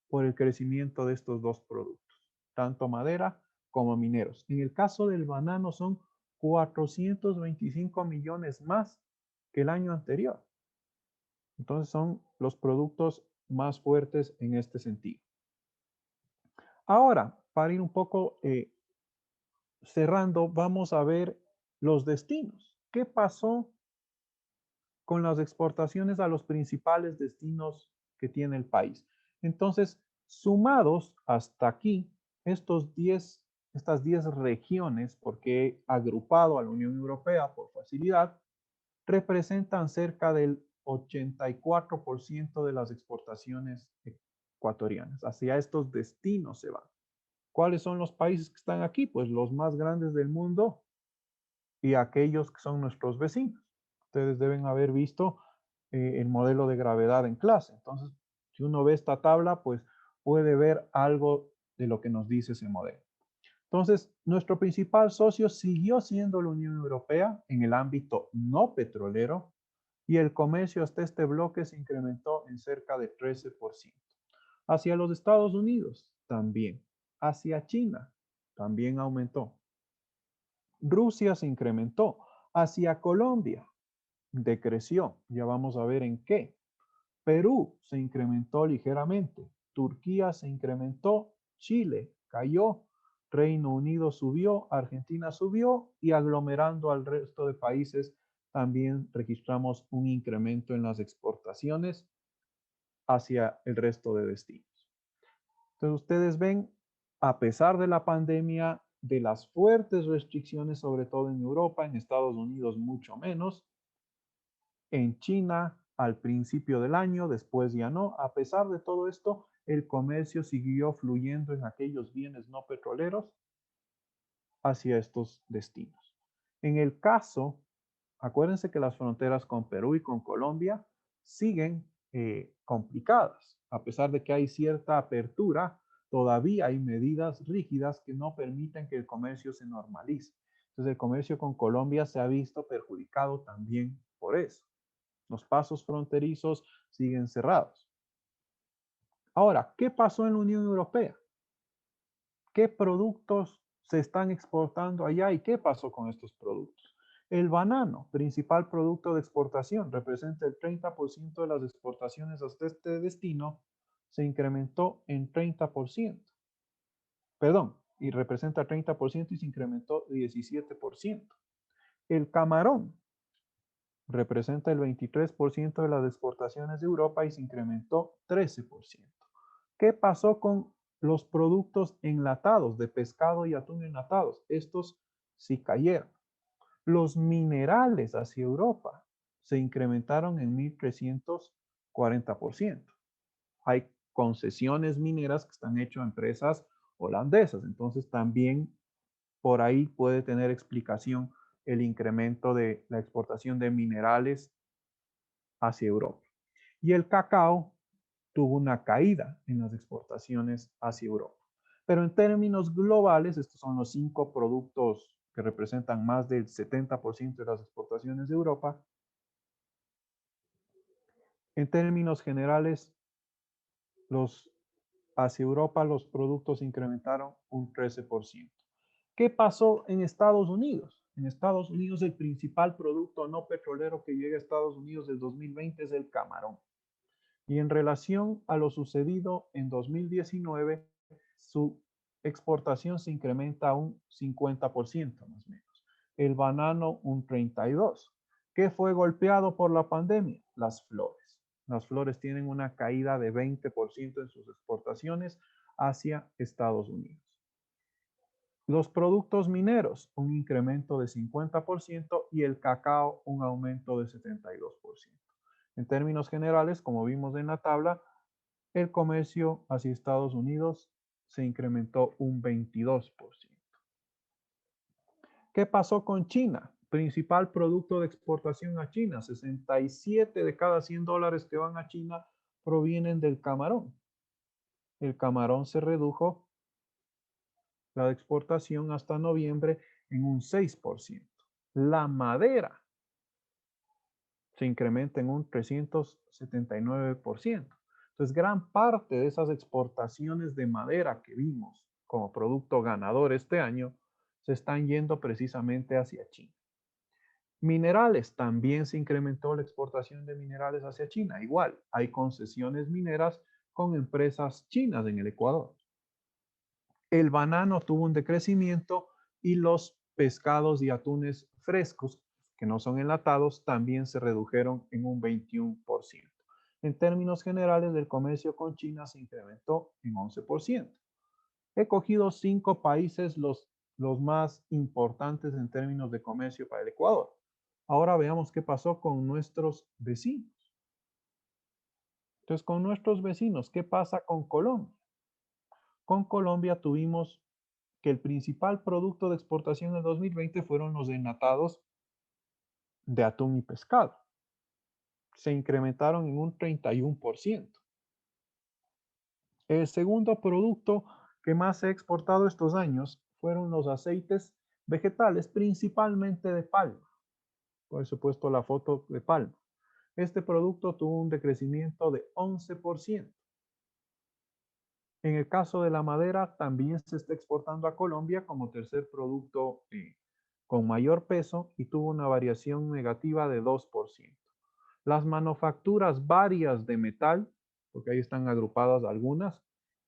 S2: por el crecimiento de estos dos productos, tanto madera como mineros. En el caso del banano son 425 millones más que el año anterior. Entonces son los productos más fuertes en este sentido. Ahora, para ir un poco cerrando, vamos a ver los destinos. ¿Qué pasó con las exportaciones a los principales destinos que tiene el país? Entonces, sumados hasta aquí, estas 10 regiones, porque he agrupado a la Unión Europea por facilidad, representan cerca del 84% de las exportaciones ecuatorianas. Hacia estos destinos se van. ¿Cuáles son los países que están aquí? Pues los más grandes del mundo y aquellos que son nuestros vecinos. Ustedes deben haber visto el modelo de gravedad en clase. Entonces, si uno ve esta tabla, pues puede ver algo de lo que nos dice ese modelo. Entonces, nuestro principal socio siguió siendo la Unión Europea en el ámbito no petrolero y el comercio hasta este bloque se incrementó en cerca de 13%. Hacia los Estados Unidos también. Hacia China también aumentó. Rusia se incrementó. Hacia Colombia decreció. Ya vamos a ver en qué. Perú se incrementó ligeramente. Turquía se incrementó. Chile cayó. Reino Unido subió. Argentina subió. Y aglomerando al resto de países, también registramos un incremento en las exportaciones hacia el resto de destinos. Entonces ustedes ven, a pesar de la pandemia, de las fuertes restricciones, sobre todo en Europa, en Estados Unidos mucho menos, en China al principio del año, después ya no, a pesar de todo esto, el comercio siguió fluyendo en aquellos bienes no petroleros hacia estos destinos. En el caso, acuérdense que las fronteras con Perú y con Colombia siguen complicadas. A pesar de que hay cierta apertura, todavía hay medidas rígidas que no permiten que el comercio se normalice. Entonces el comercio con Colombia se ha visto perjudicado también por eso. Los pasos fronterizos siguen cerrados. Ahora, ¿qué pasó en la Unión Europea? ¿Qué productos se están exportando allá y qué pasó con estos productos? El banano, principal producto de exportación, representa el 30% de las exportaciones hasta este destino, se incrementó en 30%. Perdón, y representa 30% y se incrementó 17%. El camarón representa el 23% de las exportaciones de Europa y se incrementó 13%. ¿Qué pasó con los productos enlatados de pescado y atún enlatados? Estos sí cayeron. Los minerales hacia Europa se incrementaron en 1.340%. Hay concesiones mineras que están hechas a empresas holandesas, entonces también por ahí puede tener explicación el incremento de la exportación de minerales hacia Europa. Y el cacao tuvo una caída en las exportaciones hacia Europa. Pero en términos globales, estos son los 5 productos que representan más del 70% de las exportaciones de Europa. En términos generales, hacia Europa los productos incrementaron un 13%. ¿Qué pasó en Estados Unidos? En Estados Unidos el principal producto no petrolero que llega a Estados Unidos del 2020 es el camarón. Y en relación a lo sucedido en 2019, su exportación se incrementa a un 50% más o menos. El banano un 32%. ¿Qué fue golpeado por la pandemia? Las flores. Las flores tienen una caída de 20% en sus exportaciones hacia Estados Unidos. Los productos mineros, un incremento de 50% y el cacao, un aumento de 72%. En términos generales, como vimos en la tabla, el comercio hacia Estados Unidos se incrementó un 22%. ¿Qué pasó con China? Principal producto de exportación a China. 67 de cada 100 dólares que van a China provienen del camarón. El camarón se redujo la exportación hasta noviembre en un 6%. La madera se incrementa en un 379%. Entonces, gran parte de esas exportaciones de madera que vimos como producto ganador este año se están yendo precisamente hacia China. Minerales, también se incrementó la exportación de minerales hacia China. Igual, hay concesiones mineras con empresas chinas en el Ecuador. El banano tuvo un decrecimiento y los pescados y atunes frescos, que no son enlatados, también se redujeron en un 21%. En términos generales, el comercio con China se incrementó en 11%. He cogido 5 países los más importantes en términos de comercio para el Ecuador. Ahora veamos qué pasó con nuestros vecinos. Entonces, con nuestros vecinos, ¿qué pasa con Colombia? Con Colombia tuvimos que el principal producto de exportación en el 2020 fueron los enlatados de atún y pescado. Se incrementaron en un 31%. El segundo producto que más se ha exportado estos años fueron los aceites vegetales, principalmente de palma. Por supuesto, la foto de palma. Este producto tuvo un decrecimiento de 11%. En el caso de la madera, también se está exportando a Colombia como tercer producto con mayor peso y tuvo una variación negativa de 2%. Las manufacturas varias de metal, porque ahí están agrupadas algunas,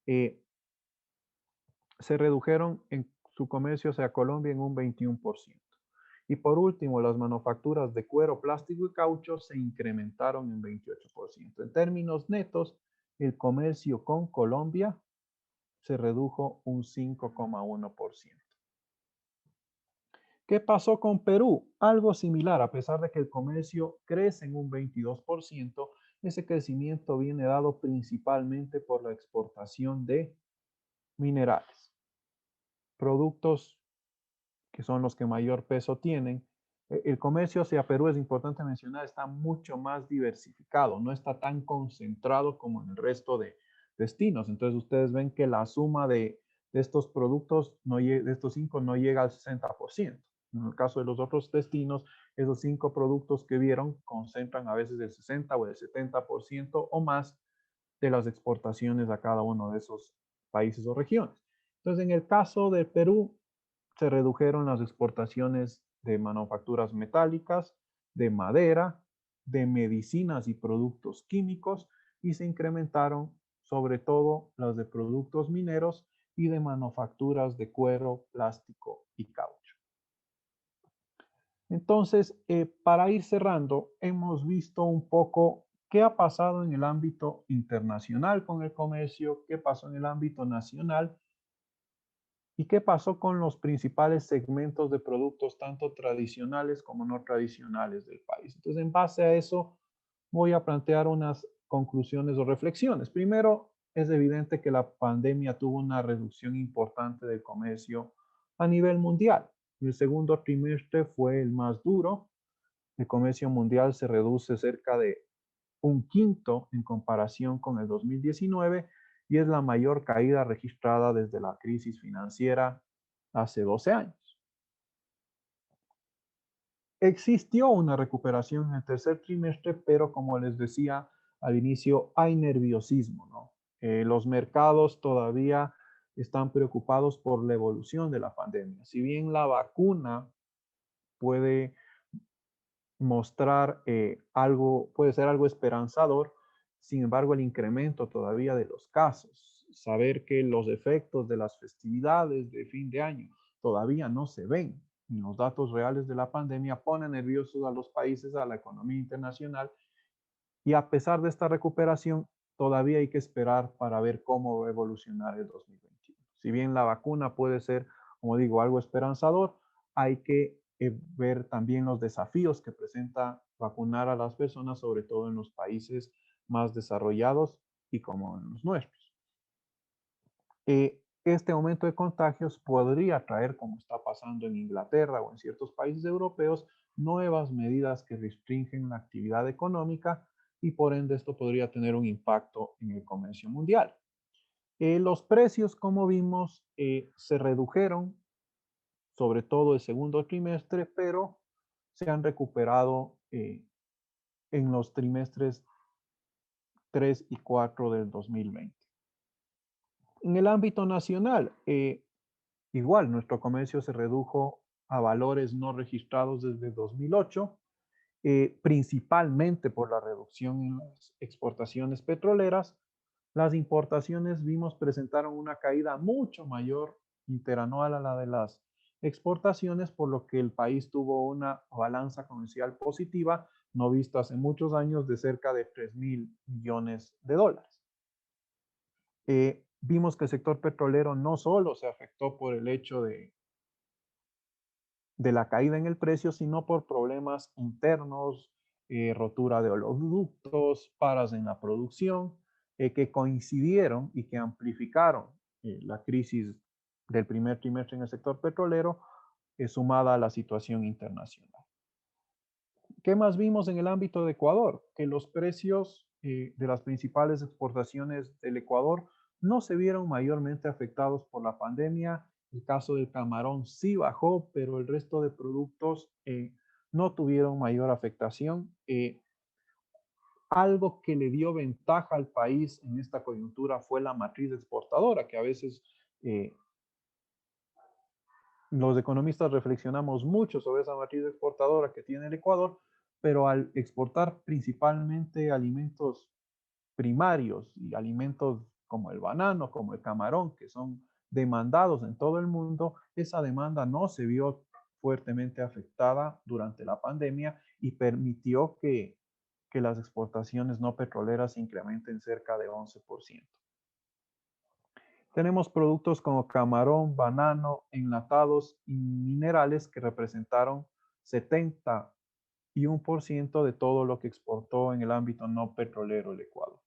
S2: eh, se redujeron en su comercio hacia Colombia en un 21%. Y por último, las manufacturas de cuero, plástico y caucho se incrementaron en 28%. En términos netos, el comercio con Colombia se redujo un 5,1%. ¿Qué pasó con Perú? Algo similar, a pesar de que el comercio crece en un 22%, ese crecimiento viene dado principalmente por la exportación de minerales, productos que son los que mayor peso tienen. El comercio hacia Perú, es importante mencionar, está mucho más diversificado, no está tan concentrado como en el resto de destinos. Entonces ustedes ven que la suma de estos productos, de estos cinco, no llega al 60%. En el caso de los otros destinos, esos cinco productos que vieron concentran a veces el 60 o el 70% o más de las exportaciones a cada uno de esos países o regiones. Entonces, en el caso de Perú, se redujeron las exportaciones de manufacturas metálicas, de madera, de medicinas y productos químicos y se incrementaron sobre todo las de productos mineros y de manufacturas de cuero, plástico y caucho. Entonces, para ir cerrando, hemos visto un poco qué ha pasado en el ámbito internacional con el comercio, qué pasó en el ámbito nacional y qué pasó con los principales segmentos de productos, tanto tradicionales como no tradicionales del país. Entonces, en base a eso, voy a plantear unas conclusiones o reflexiones. Primero, es evidente que la pandemia tuvo una reducción importante del comercio a nivel mundial. El segundo trimestre fue el más duro. El comercio mundial se reduce cerca de un quinto en comparación con el 2019 y es la mayor caída registrada desde la crisis financiera hace 12 años. Existió una recuperación en el tercer trimestre, pero como les decía al inicio, hay nerviosismo, ¿no? Los mercados todavía están preocupados por la evolución de la pandemia. Si bien la vacuna puede mostrar algo, puede ser algo esperanzador, sin embargo, el incremento todavía de los casos, saber que los efectos de las festividades de fin de año todavía no se ven en los datos reales de la pandemia, pone nerviosos a los países, a la economía internacional, y a pesar de esta recuperación, todavía hay que esperar para ver cómo va a evolucionar el 2021. Si bien la vacuna puede ser, como digo, algo esperanzador, hay que ver también los desafíos que presenta vacunar a las personas, sobre todo en los países más desarrollados y como en los nuestros. Este aumento de contagios podría traer, como está pasando en Inglaterra o en ciertos países europeos, nuevas medidas que restringen la actividad económica y por ende esto podría tener un impacto en el comercio mundial. Los precios, como vimos, se redujeron, sobre todo el segundo trimestre, pero se han recuperado en los trimestres 3 y 4 del 2020. En el ámbito nacional, igual nuestro comercio se redujo a valores no registrados desde 2008, principalmente por la reducción en las exportaciones petroleras. Las importaciones vimos presentaron una caída mucho mayor interanual a la de las exportaciones, por lo que el país tuvo una balanza comercial positiva, no vista hace muchos años, de cerca de 3.000 millones de dólares. Vimos que el sector petrolero no solo se afectó por el hecho de la caída en el precio, sino por problemas internos, rotura de oleoductos, paras en la producción, que coincidieron y que amplificaron la crisis del primer trimestre en el sector petrolero, sumada a la situación internacional. ¿Qué más vimos en el ámbito de Ecuador? Que los precios de las principales exportaciones del Ecuador no se vieron mayormente afectados por la pandemia. El caso del camarón sí bajó, pero el resto de productos no tuvieron mayor afectación. Algo que le dio ventaja al país en esta coyuntura fue la matriz exportadora, que a veces eh, los economistas reflexionamos mucho sobre esa matriz exportadora que tiene el Ecuador, pero al exportar principalmente alimentos primarios y alimentos como el banano, como el camarón, que son demandados en todo el mundo, esa demanda no se vio fuertemente afectada durante la pandemia y permitió que las exportaciones no petroleras se incrementen cerca de 11%. Tenemos productos como camarón, banano, enlatados y minerales que representaron 71% de todo lo que exportó en el ámbito no petrolero el Ecuador.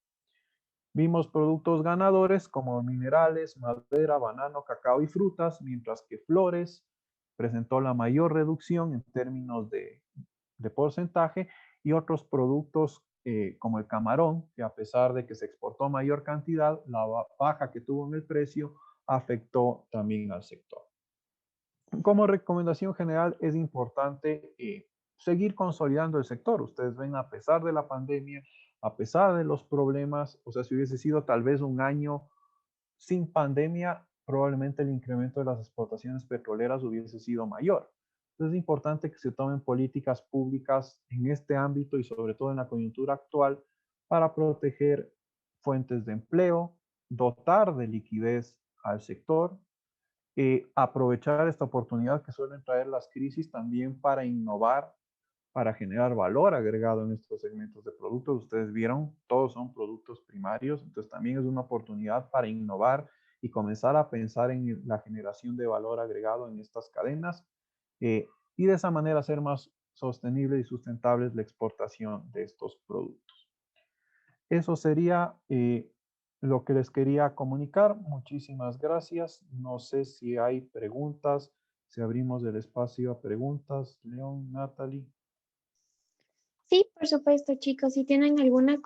S2: Vimos productos ganadores como minerales, madera, banano, cacao y frutas, mientras que flores presentó la mayor reducción en términos de porcentaje y otros productos como el camarón, que a pesar de que se exportó mayor cantidad, la baja que tuvo en el precio afectó también al sector. Como recomendación general, es importante seguir consolidando el sector. Ustedes ven, a pesar de la pandemia, a pesar de los problemas, o sea, si hubiese sido tal vez un año sin pandemia, probablemente el incremento de las exportaciones petroleras hubiese sido mayor. Entonces es importante que se tomen políticas públicas en este ámbito y sobre todo en la coyuntura actual para proteger fuentes de empleo, dotar de liquidez al sector, aprovechar esta oportunidad que suelen traer las crisis también para innovar, para generar valor agregado en estos segmentos de productos. Ustedes vieron, todos son productos primarios, entonces también es una oportunidad para innovar y comenzar a pensar en la generación de valor agregado en estas cadenas y de esa manera hacer más sostenible y sustentable la exportación de estos productos. Eso sería lo que les quería comunicar. Muchísimas gracias. No sé si hay preguntas, si abrimos el espacio a preguntas. León, Natalie.
S3: Sí, por supuesto, chicos. Si tienen alguna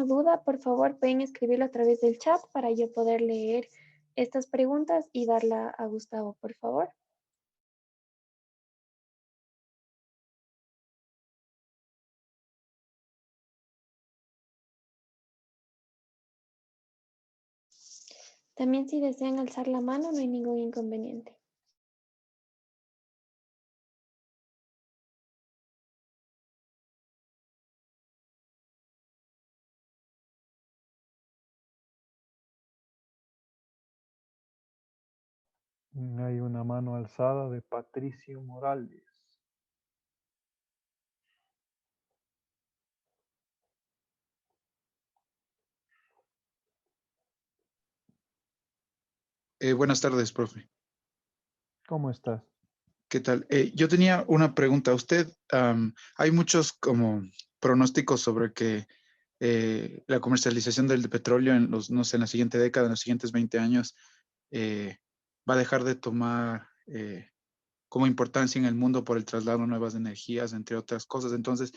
S3: duda, por favor, pueden escribirlo a través del chat para yo poder leer estas preguntas y darla a Gustavo, por favor. También si desean alzar la mano, no hay ningún inconveniente.
S2: Hay una mano alzada de Patricio Morales.
S4: Buenas tardes, profe.
S2: ¿Cómo estás?
S4: ¿Qué tal? Yo tenía una pregunta. Usted, hay muchos como pronósticos sobre que la comercialización del petróleo en los, no sé, en la siguiente década, en los siguientes 20 años, va a dejar de tomar como importancia en el mundo por el traslado de nuevas energías, entre otras cosas. Entonces,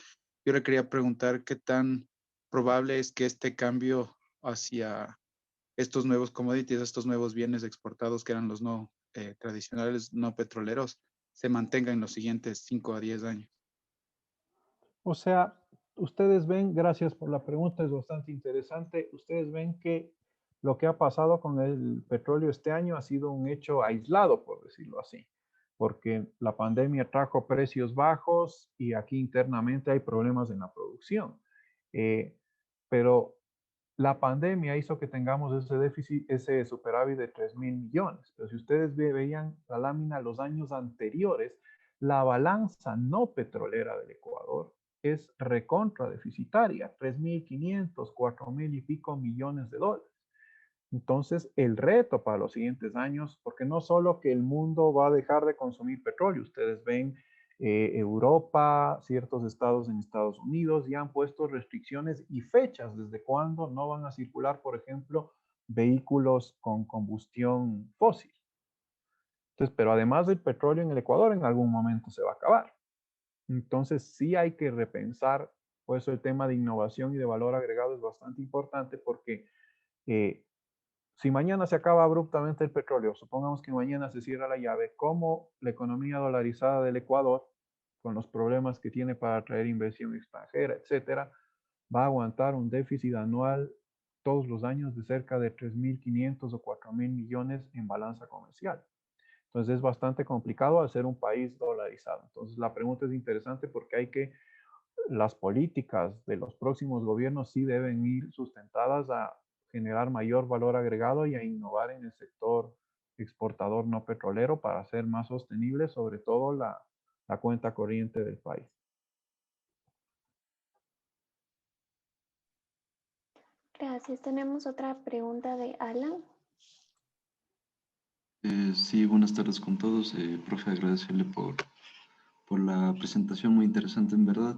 S4: yo le quería preguntar qué tan probable es que este cambio hacia estos nuevos commodities, estos nuevos bienes exportados que eran los no tradicionales, no petroleros, se mantengan en los siguientes 5 a 10 años.
S2: O sea, ustedes ven, gracias por la pregunta, es bastante interesante. Ustedes ven que lo que ha pasado con el petróleo este año ha sido un hecho aislado, por decirlo así, porque la pandemia trajo precios bajos y aquí internamente hay problemas en la producción. Pero la pandemia hizo que tengamos ese déficit, ese superávit de 3.000 millones. Pero si ustedes veían la lámina los años anteriores, la balanza no petrolera del Ecuador es recontra deficitaria, 3.500, 4.000 y pico millones de dólares. Entonces, el reto para los siguientes años, porque no solo que el mundo va a dejar de consumir petróleo, ustedes ven Europa, ciertos estados en Estados Unidos ya han puesto restricciones y fechas desde cuándo no van a circular, por ejemplo, vehículos con combustión fósil. Entonces, pero además del petróleo en el Ecuador, en algún momento se va a acabar. Entonces, sí hay que repensar, por eso el tema de innovación y de valor agregado es bastante importante porque si mañana se acaba abruptamente el petróleo, supongamos que mañana se cierra la llave, ¿cómo la economía dolarizada del Ecuador, con los problemas que tiene para atraer inversión extranjera, etcétera, va a aguantar un déficit anual todos los años de cerca de 3.500 o 4.000 millones en balanza comercial? Entonces es bastante complicado al ser un país dolarizado. Entonces la pregunta es interesante porque las políticas de los próximos gobiernos sí deben ir sustentadas a generar mayor valor agregado y a innovar en el sector exportador no petrolero para hacer más sostenible sobre todo la cuenta corriente del país.
S3: Gracias. Tenemos otra pregunta de Alan.
S5: Sí, buenas tardes con todos. Profe, agradecerle por la presentación, muy interesante en verdad.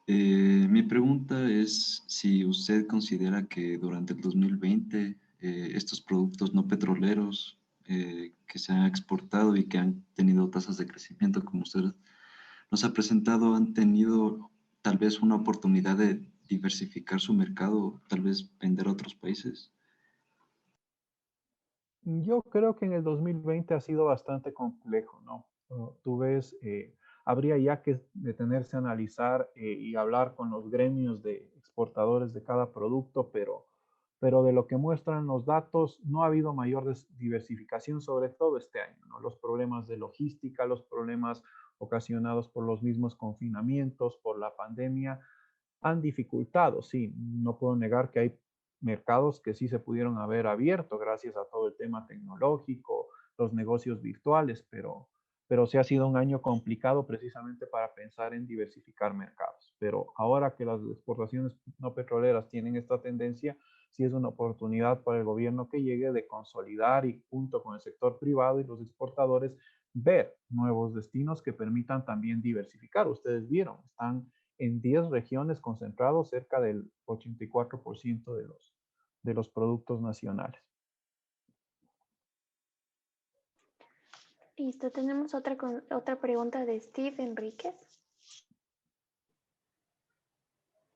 S5: Mi pregunta es si usted considera que durante el 2020 estos productos no petroleros que se han exportado y que han tenido tasas de crecimiento, como usted nos ha presentado, han tenido tal vez una oportunidad de diversificar su mercado, tal vez vender a otros países.
S2: Yo creo que en el 2020 ha sido bastante complejo, ¿no? Tú ves, habría ya que detenerse a analizar y hablar con los gremios de exportadores de cada producto, pero de lo que muestran los datos, no ha habido mayor diversificación, sobre todo este año, ¿no? Los problemas de logística, los problemas ocasionados por los mismos confinamientos, por la pandemia, han dificultado, sí, no puedo negar que hay mercados que sí se pudieron haber abierto gracias a todo el tema tecnológico, los negocios virtuales, pero sí ha sido un año complicado precisamente para pensar en diversificar mercados. Pero ahora que las exportaciones no petroleras tienen esta tendencia, sí es una oportunidad para el gobierno que llegue de consolidar y junto con el sector privado y los exportadores ver nuevos destinos que permitan también diversificar. Ustedes vieron, están en 10 regiones concentrados cerca del 84% de los productos nacionales.
S3: Listo, tenemos otra pregunta de Steve Enríquez.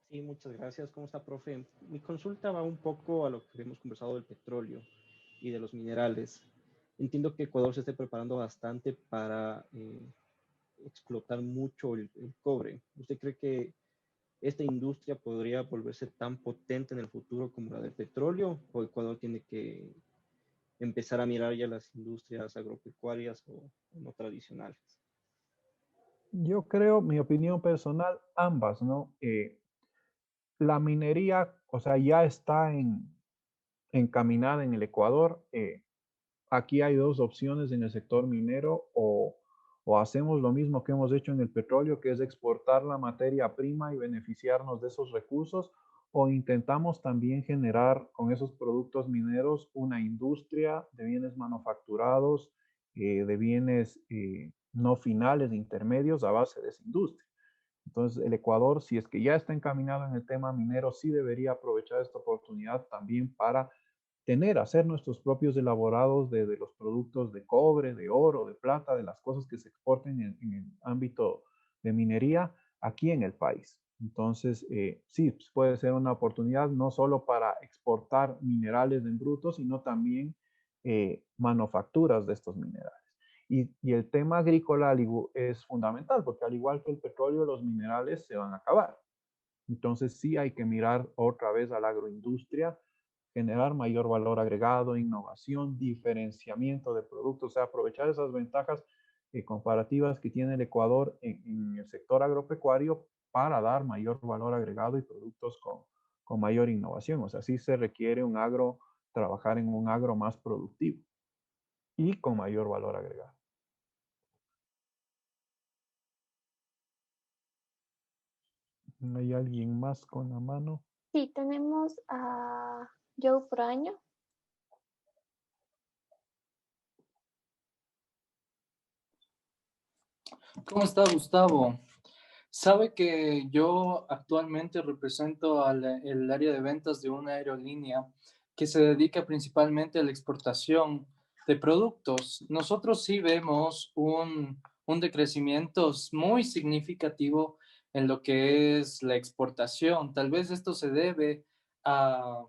S6: Sí, muchas gracias. ¿Cómo está, profe? Mi consulta va un poco a lo que hemos conversado del petróleo y de los minerales. Entiendo que Ecuador se esté preparando bastante para explotar mucho el cobre. ¿Usted cree que esta industria podría volverse tan potente en el futuro como la del petróleo? ¿O Ecuador tiene que empezar a mirar ya las industrias agropecuarias o no tradicionales?
S2: Yo creo, mi opinión personal, ambas, ¿no? La minería, o sea, ya está encaminada en el Ecuador. Aquí hay dos opciones en el sector minero, o hacemos lo mismo que hemos hecho en el petróleo, que es exportar la materia prima y beneficiarnos de esos recursos, o intentamos también generar con esos productos mineros una industria de bienes manufacturados, de bienes no finales, intermedios a base de esa industria. Entonces, el Ecuador, si es que ya está encaminado en el tema minero, sí debería aprovechar esta oportunidad también para hacer nuestros propios elaborados de los productos de cobre, de oro, de plata, de las cosas que se exporten en el ámbito de minería aquí en el país. Entonces, sí, pues puede ser una oportunidad no solo para exportar minerales en bruto, sino también manufacturas de estos minerales. Y el tema agrícola es fundamental, porque al igual que el petróleo, los minerales se van a acabar. Entonces sí hay que mirar otra vez a la agroindustria, generar mayor valor agregado, innovación, diferenciamiento de productos, o sea, aprovechar esas ventajas comparativas que tiene el Ecuador en el sector agropecuario para dar mayor valor agregado y productos con mayor innovación. O sea, sí se requiere trabajar en un agro más productivo y con mayor valor agregado. ¿Hay alguien más con la mano?
S3: Sí, tenemos a Joe Proaño.
S7: ¿Cómo está, Gustavo? Sabe que yo actualmente represento el área de ventas de una aerolínea que se dedica principalmente a la exportación de productos. Nosotros sí vemos un decrecimiento muy significativo en lo que es la exportación. Tal vez esto se debe a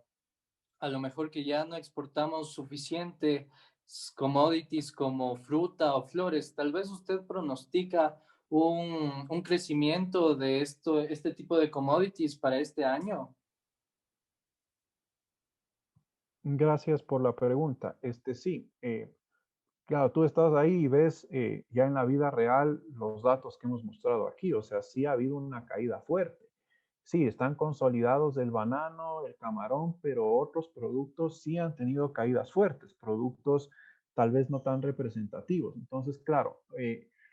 S7: lo mejor que ya no exportamos suficiente commodities como fruta o flores. Tal vez usted pronostica un crecimiento de este tipo de commodities para este año.
S2: Gracias por la pregunta. Sí, claro, tú estás ahí y ves ya en la vida real los datos que hemos mostrado aquí. O sea, sí ha habido una caída fuerte. Sí, están consolidados el banano, el camarón, pero otros productos sí han tenido caídas fuertes, productos tal vez no tan representativos. Entonces, claro,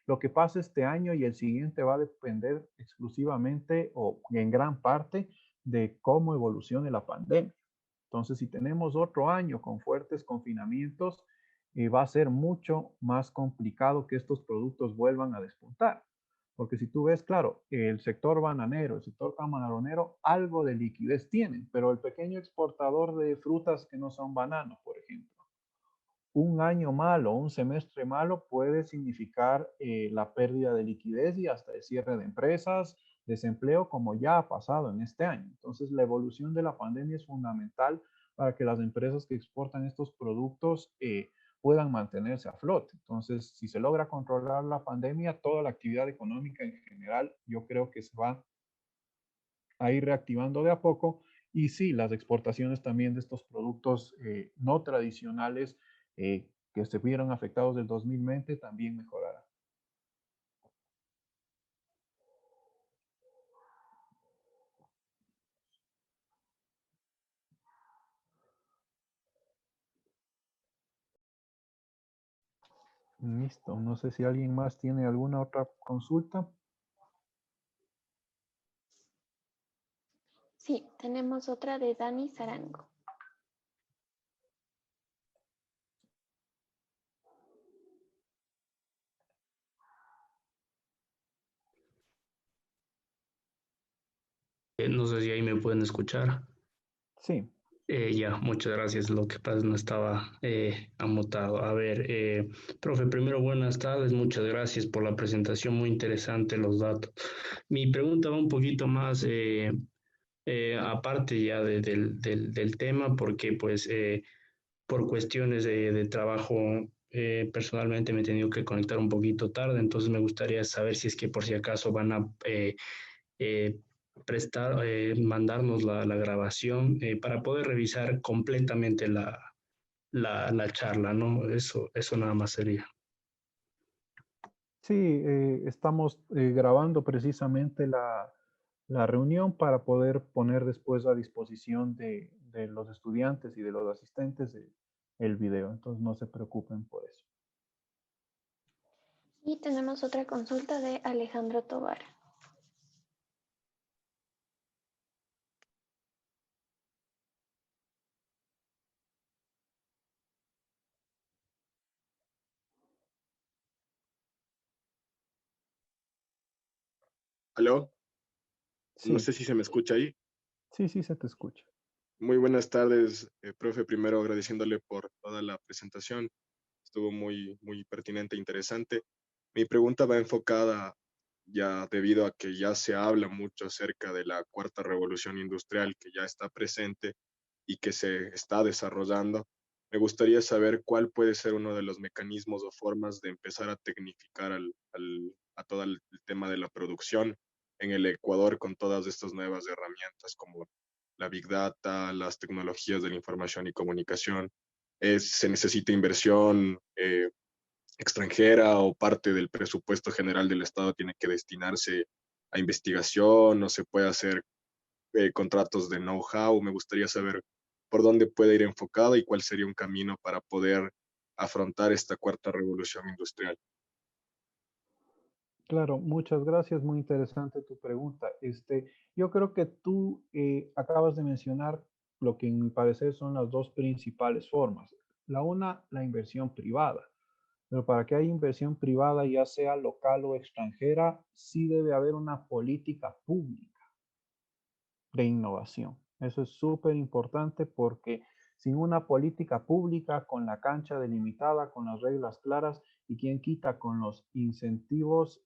S2: lo que pasa este año y el siguiente va a depender exclusivamente o en gran parte de cómo evolucione la pandemia. Entonces, si tenemos otro año con fuertes confinamientos, va a ser mucho más complicado que estos productos vuelvan a despuntar. Porque si tú ves, claro, el sector bananero, el sector camaronero, algo de liquidez tienen, pero el pequeño exportador de frutas que no son bananos, por ejemplo, un año malo, un semestre malo puede significar la pérdida de liquidez y hasta el cierre de empresas, desempleo, como ya ha pasado en este año. Entonces, la evolución de la pandemia es fundamental para que las empresas que exportan estos productos puedan mantenerse a flote. Entonces, si se logra controlar la pandemia, toda la actividad económica en general, yo creo que se va a ir reactivando de a poco. Y sí, las exportaciones también de estos productos no tradicionales que se vieron afectados del 2020 también mejorarán. Listo. No sé si alguien más tiene alguna otra consulta.
S3: Sí, tenemos otra de Dani Zarango.
S8: No sé si ahí me pueden escuchar.
S2: Sí.
S8: Ya, muchas gracias. Lo que pasa es que no estaba amutado. A ver, profe, primero buenas tardes. Muchas gracias por la presentación. Muy interesante los datos. Mi pregunta va un poquito más aparte ya del tema, porque pues por cuestiones de trabajo personalmente me he tenido que conectar un poquito tarde. Entonces me gustaría saber si es que por si acaso van a eh, mandarnos la grabación para poder revisar completamente la charla, ¿no? Eso nada más sería.
S2: Sí, estamos grabando precisamente la reunión para poder poner después a disposición de los estudiantes y de los asistentes el video. Entonces no se preocupen por eso.
S3: Y tenemos otra consulta de Alejandro Tobar.
S9: ¿Aló? No
S2: Sí,
S9: sé si se me escucha ahí.
S2: sí, sí se te escucha.
S9: Muy buenas tardes, profe. Primero agradeciéndole por toda la presentación. Estuvo muy pertinente e interesante. Mi pregunta va enfocada ya debido a que ya se habla mucho acerca de la cuarta revolución industrial que ya está presente y que se está desarrollando. Me gustaría saber cuál puede ser uno de los mecanismos o formas de empezar a tecnificar a todo el tema de la producción en el Ecuador con todas estas nuevas herramientas como la Big Data, las tecnologías de la información y comunicación. Se necesita inversión extranjera o parte del presupuesto general del Estado tiene que destinarse a investigación, no se puede hacer contratos de know-how. Me gustaría saber por dónde puede ir enfocada y cuál sería un camino para poder afrontar esta cuarta revolución industrial.
S2: Claro, muchas gracias, muy interesante tu pregunta. Yo creo que tú acabas de mencionar lo que en mi parecer son las dos principales formas. La una, la inversión privada. Pero para que haya inversión privada, ya sea local o extranjera, sí debe haber una política pública de innovación. Eso es súper importante porque sin una política pública, con la cancha delimitada, con las reglas claras y quien quita con los incentivos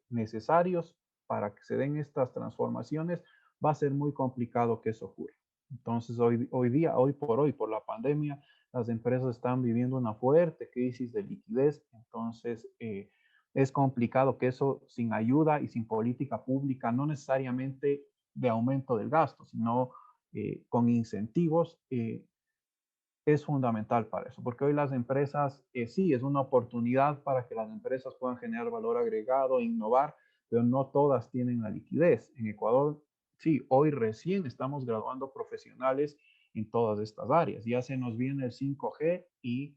S2: necesarios para que se den estas transformaciones, va a ser muy complicado que eso ocurra. Entonces, hoy por hoy, por la pandemia, las empresas están viviendo una fuerte crisis de liquidez. Entonces, es complicado que eso sin ayuda y sin política pública, no necesariamente de aumento del gasto, sino con incentivos, es fundamental para eso, porque hoy las empresas, sí, es una oportunidad para que las empresas puedan generar valor agregado, innovar, pero no todas tienen la liquidez. En Ecuador, sí, hoy recién estamos graduando profesionales en todas estas áreas. Ya se nos viene el 5G y,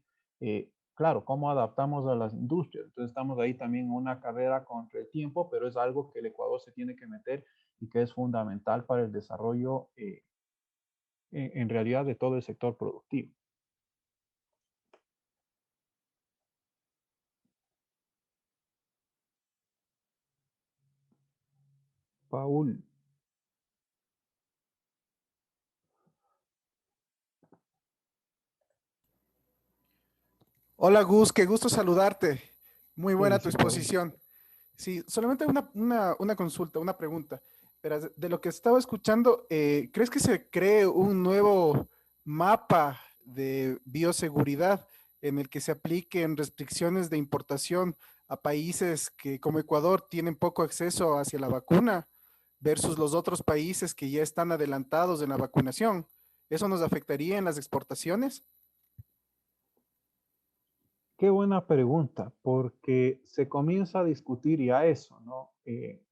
S2: claro, cómo adaptamos a las industrias. Entonces estamos ahí también en una carrera contra el tiempo, pero es algo que el Ecuador se tiene que meter y que es fundamental para el desarrollo en realidad de todo el sector productivo. Paul.
S10: Hola Gus, qué gusto saludarte. Muy
S2: ¿Qué
S10: buena tu
S2: dice Paul?
S10: exposición. Sí, solamente una consulta, una pregunta. Verás, de lo que estaba escuchando, ¿crees que se cree un nuevo mapa de bioseguridad en el que se apliquen restricciones de importación a países que como Ecuador tienen poco acceso hacia la vacuna versus los otros países que ya están adelantados en la vacunación? ¿Eso nos afectaría en las exportaciones?
S2: Qué buena pregunta, porque se comienza a discutir ya eso, ¿no?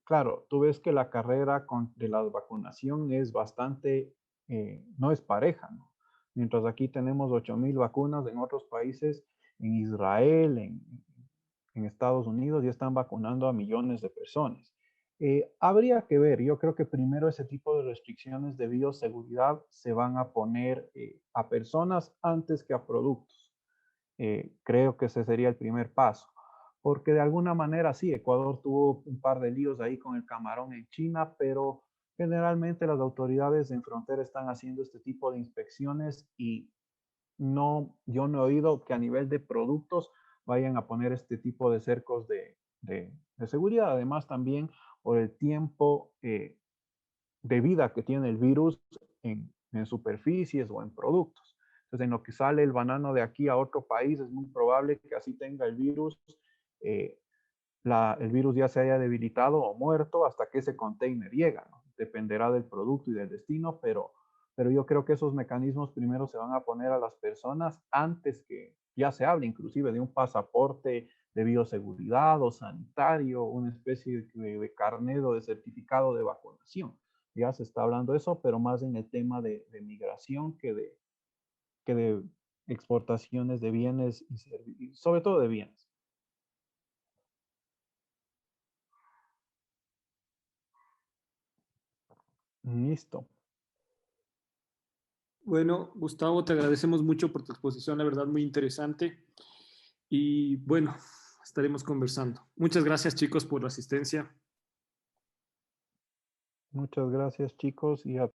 S2: Claro, tú ves que la carrera de la vacunación es bastante, no es pareja, ¿no? Mientras aquí tenemos 8,000 vacunas, en otros países, en Israel, en Estados Unidos, ya están vacunando a millones de personas. Habría que ver, yo creo que primero ese tipo de restricciones de bioseguridad se van a poner a personas antes que a productos. Creo que ese sería el primer paso, porque de alguna manera sí, Ecuador tuvo un par de líos ahí con el camarón en China, pero generalmente las autoridades en frontera están haciendo este tipo de inspecciones y no, yo no he oído que a nivel de productos vayan a poner este tipo de cercos de seguridad. Además, también por el tiempo de vida que tiene el virus en superficies o en productos. Entonces, en lo que sale el banano de aquí a otro país, es muy probable que así tenga el virus, eh, el virus ya se haya debilitado o muerto hasta que ese container llega, ¿no? Dependerá del producto y del destino, pero yo creo que esos mecanismos primero se van a poner a las personas antes que ya se hable inclusive de un pasaporte de bioseguridad o sanitario, una especie de carnet o de certificado de vacunación. Ya se está hablando de eso, pero más en el tema de migración que de exportaciones de bienes y servicios, sobre todo de bienes. Listo.
S1: Bueno, Gustavo, te agradecemos mucho por tu exposición, la verdad muy interesante. Y bueno, estaremos conversando. Muchas gracias, chicos, por la asistencia.
S2: Muchas gracias, chicos, y a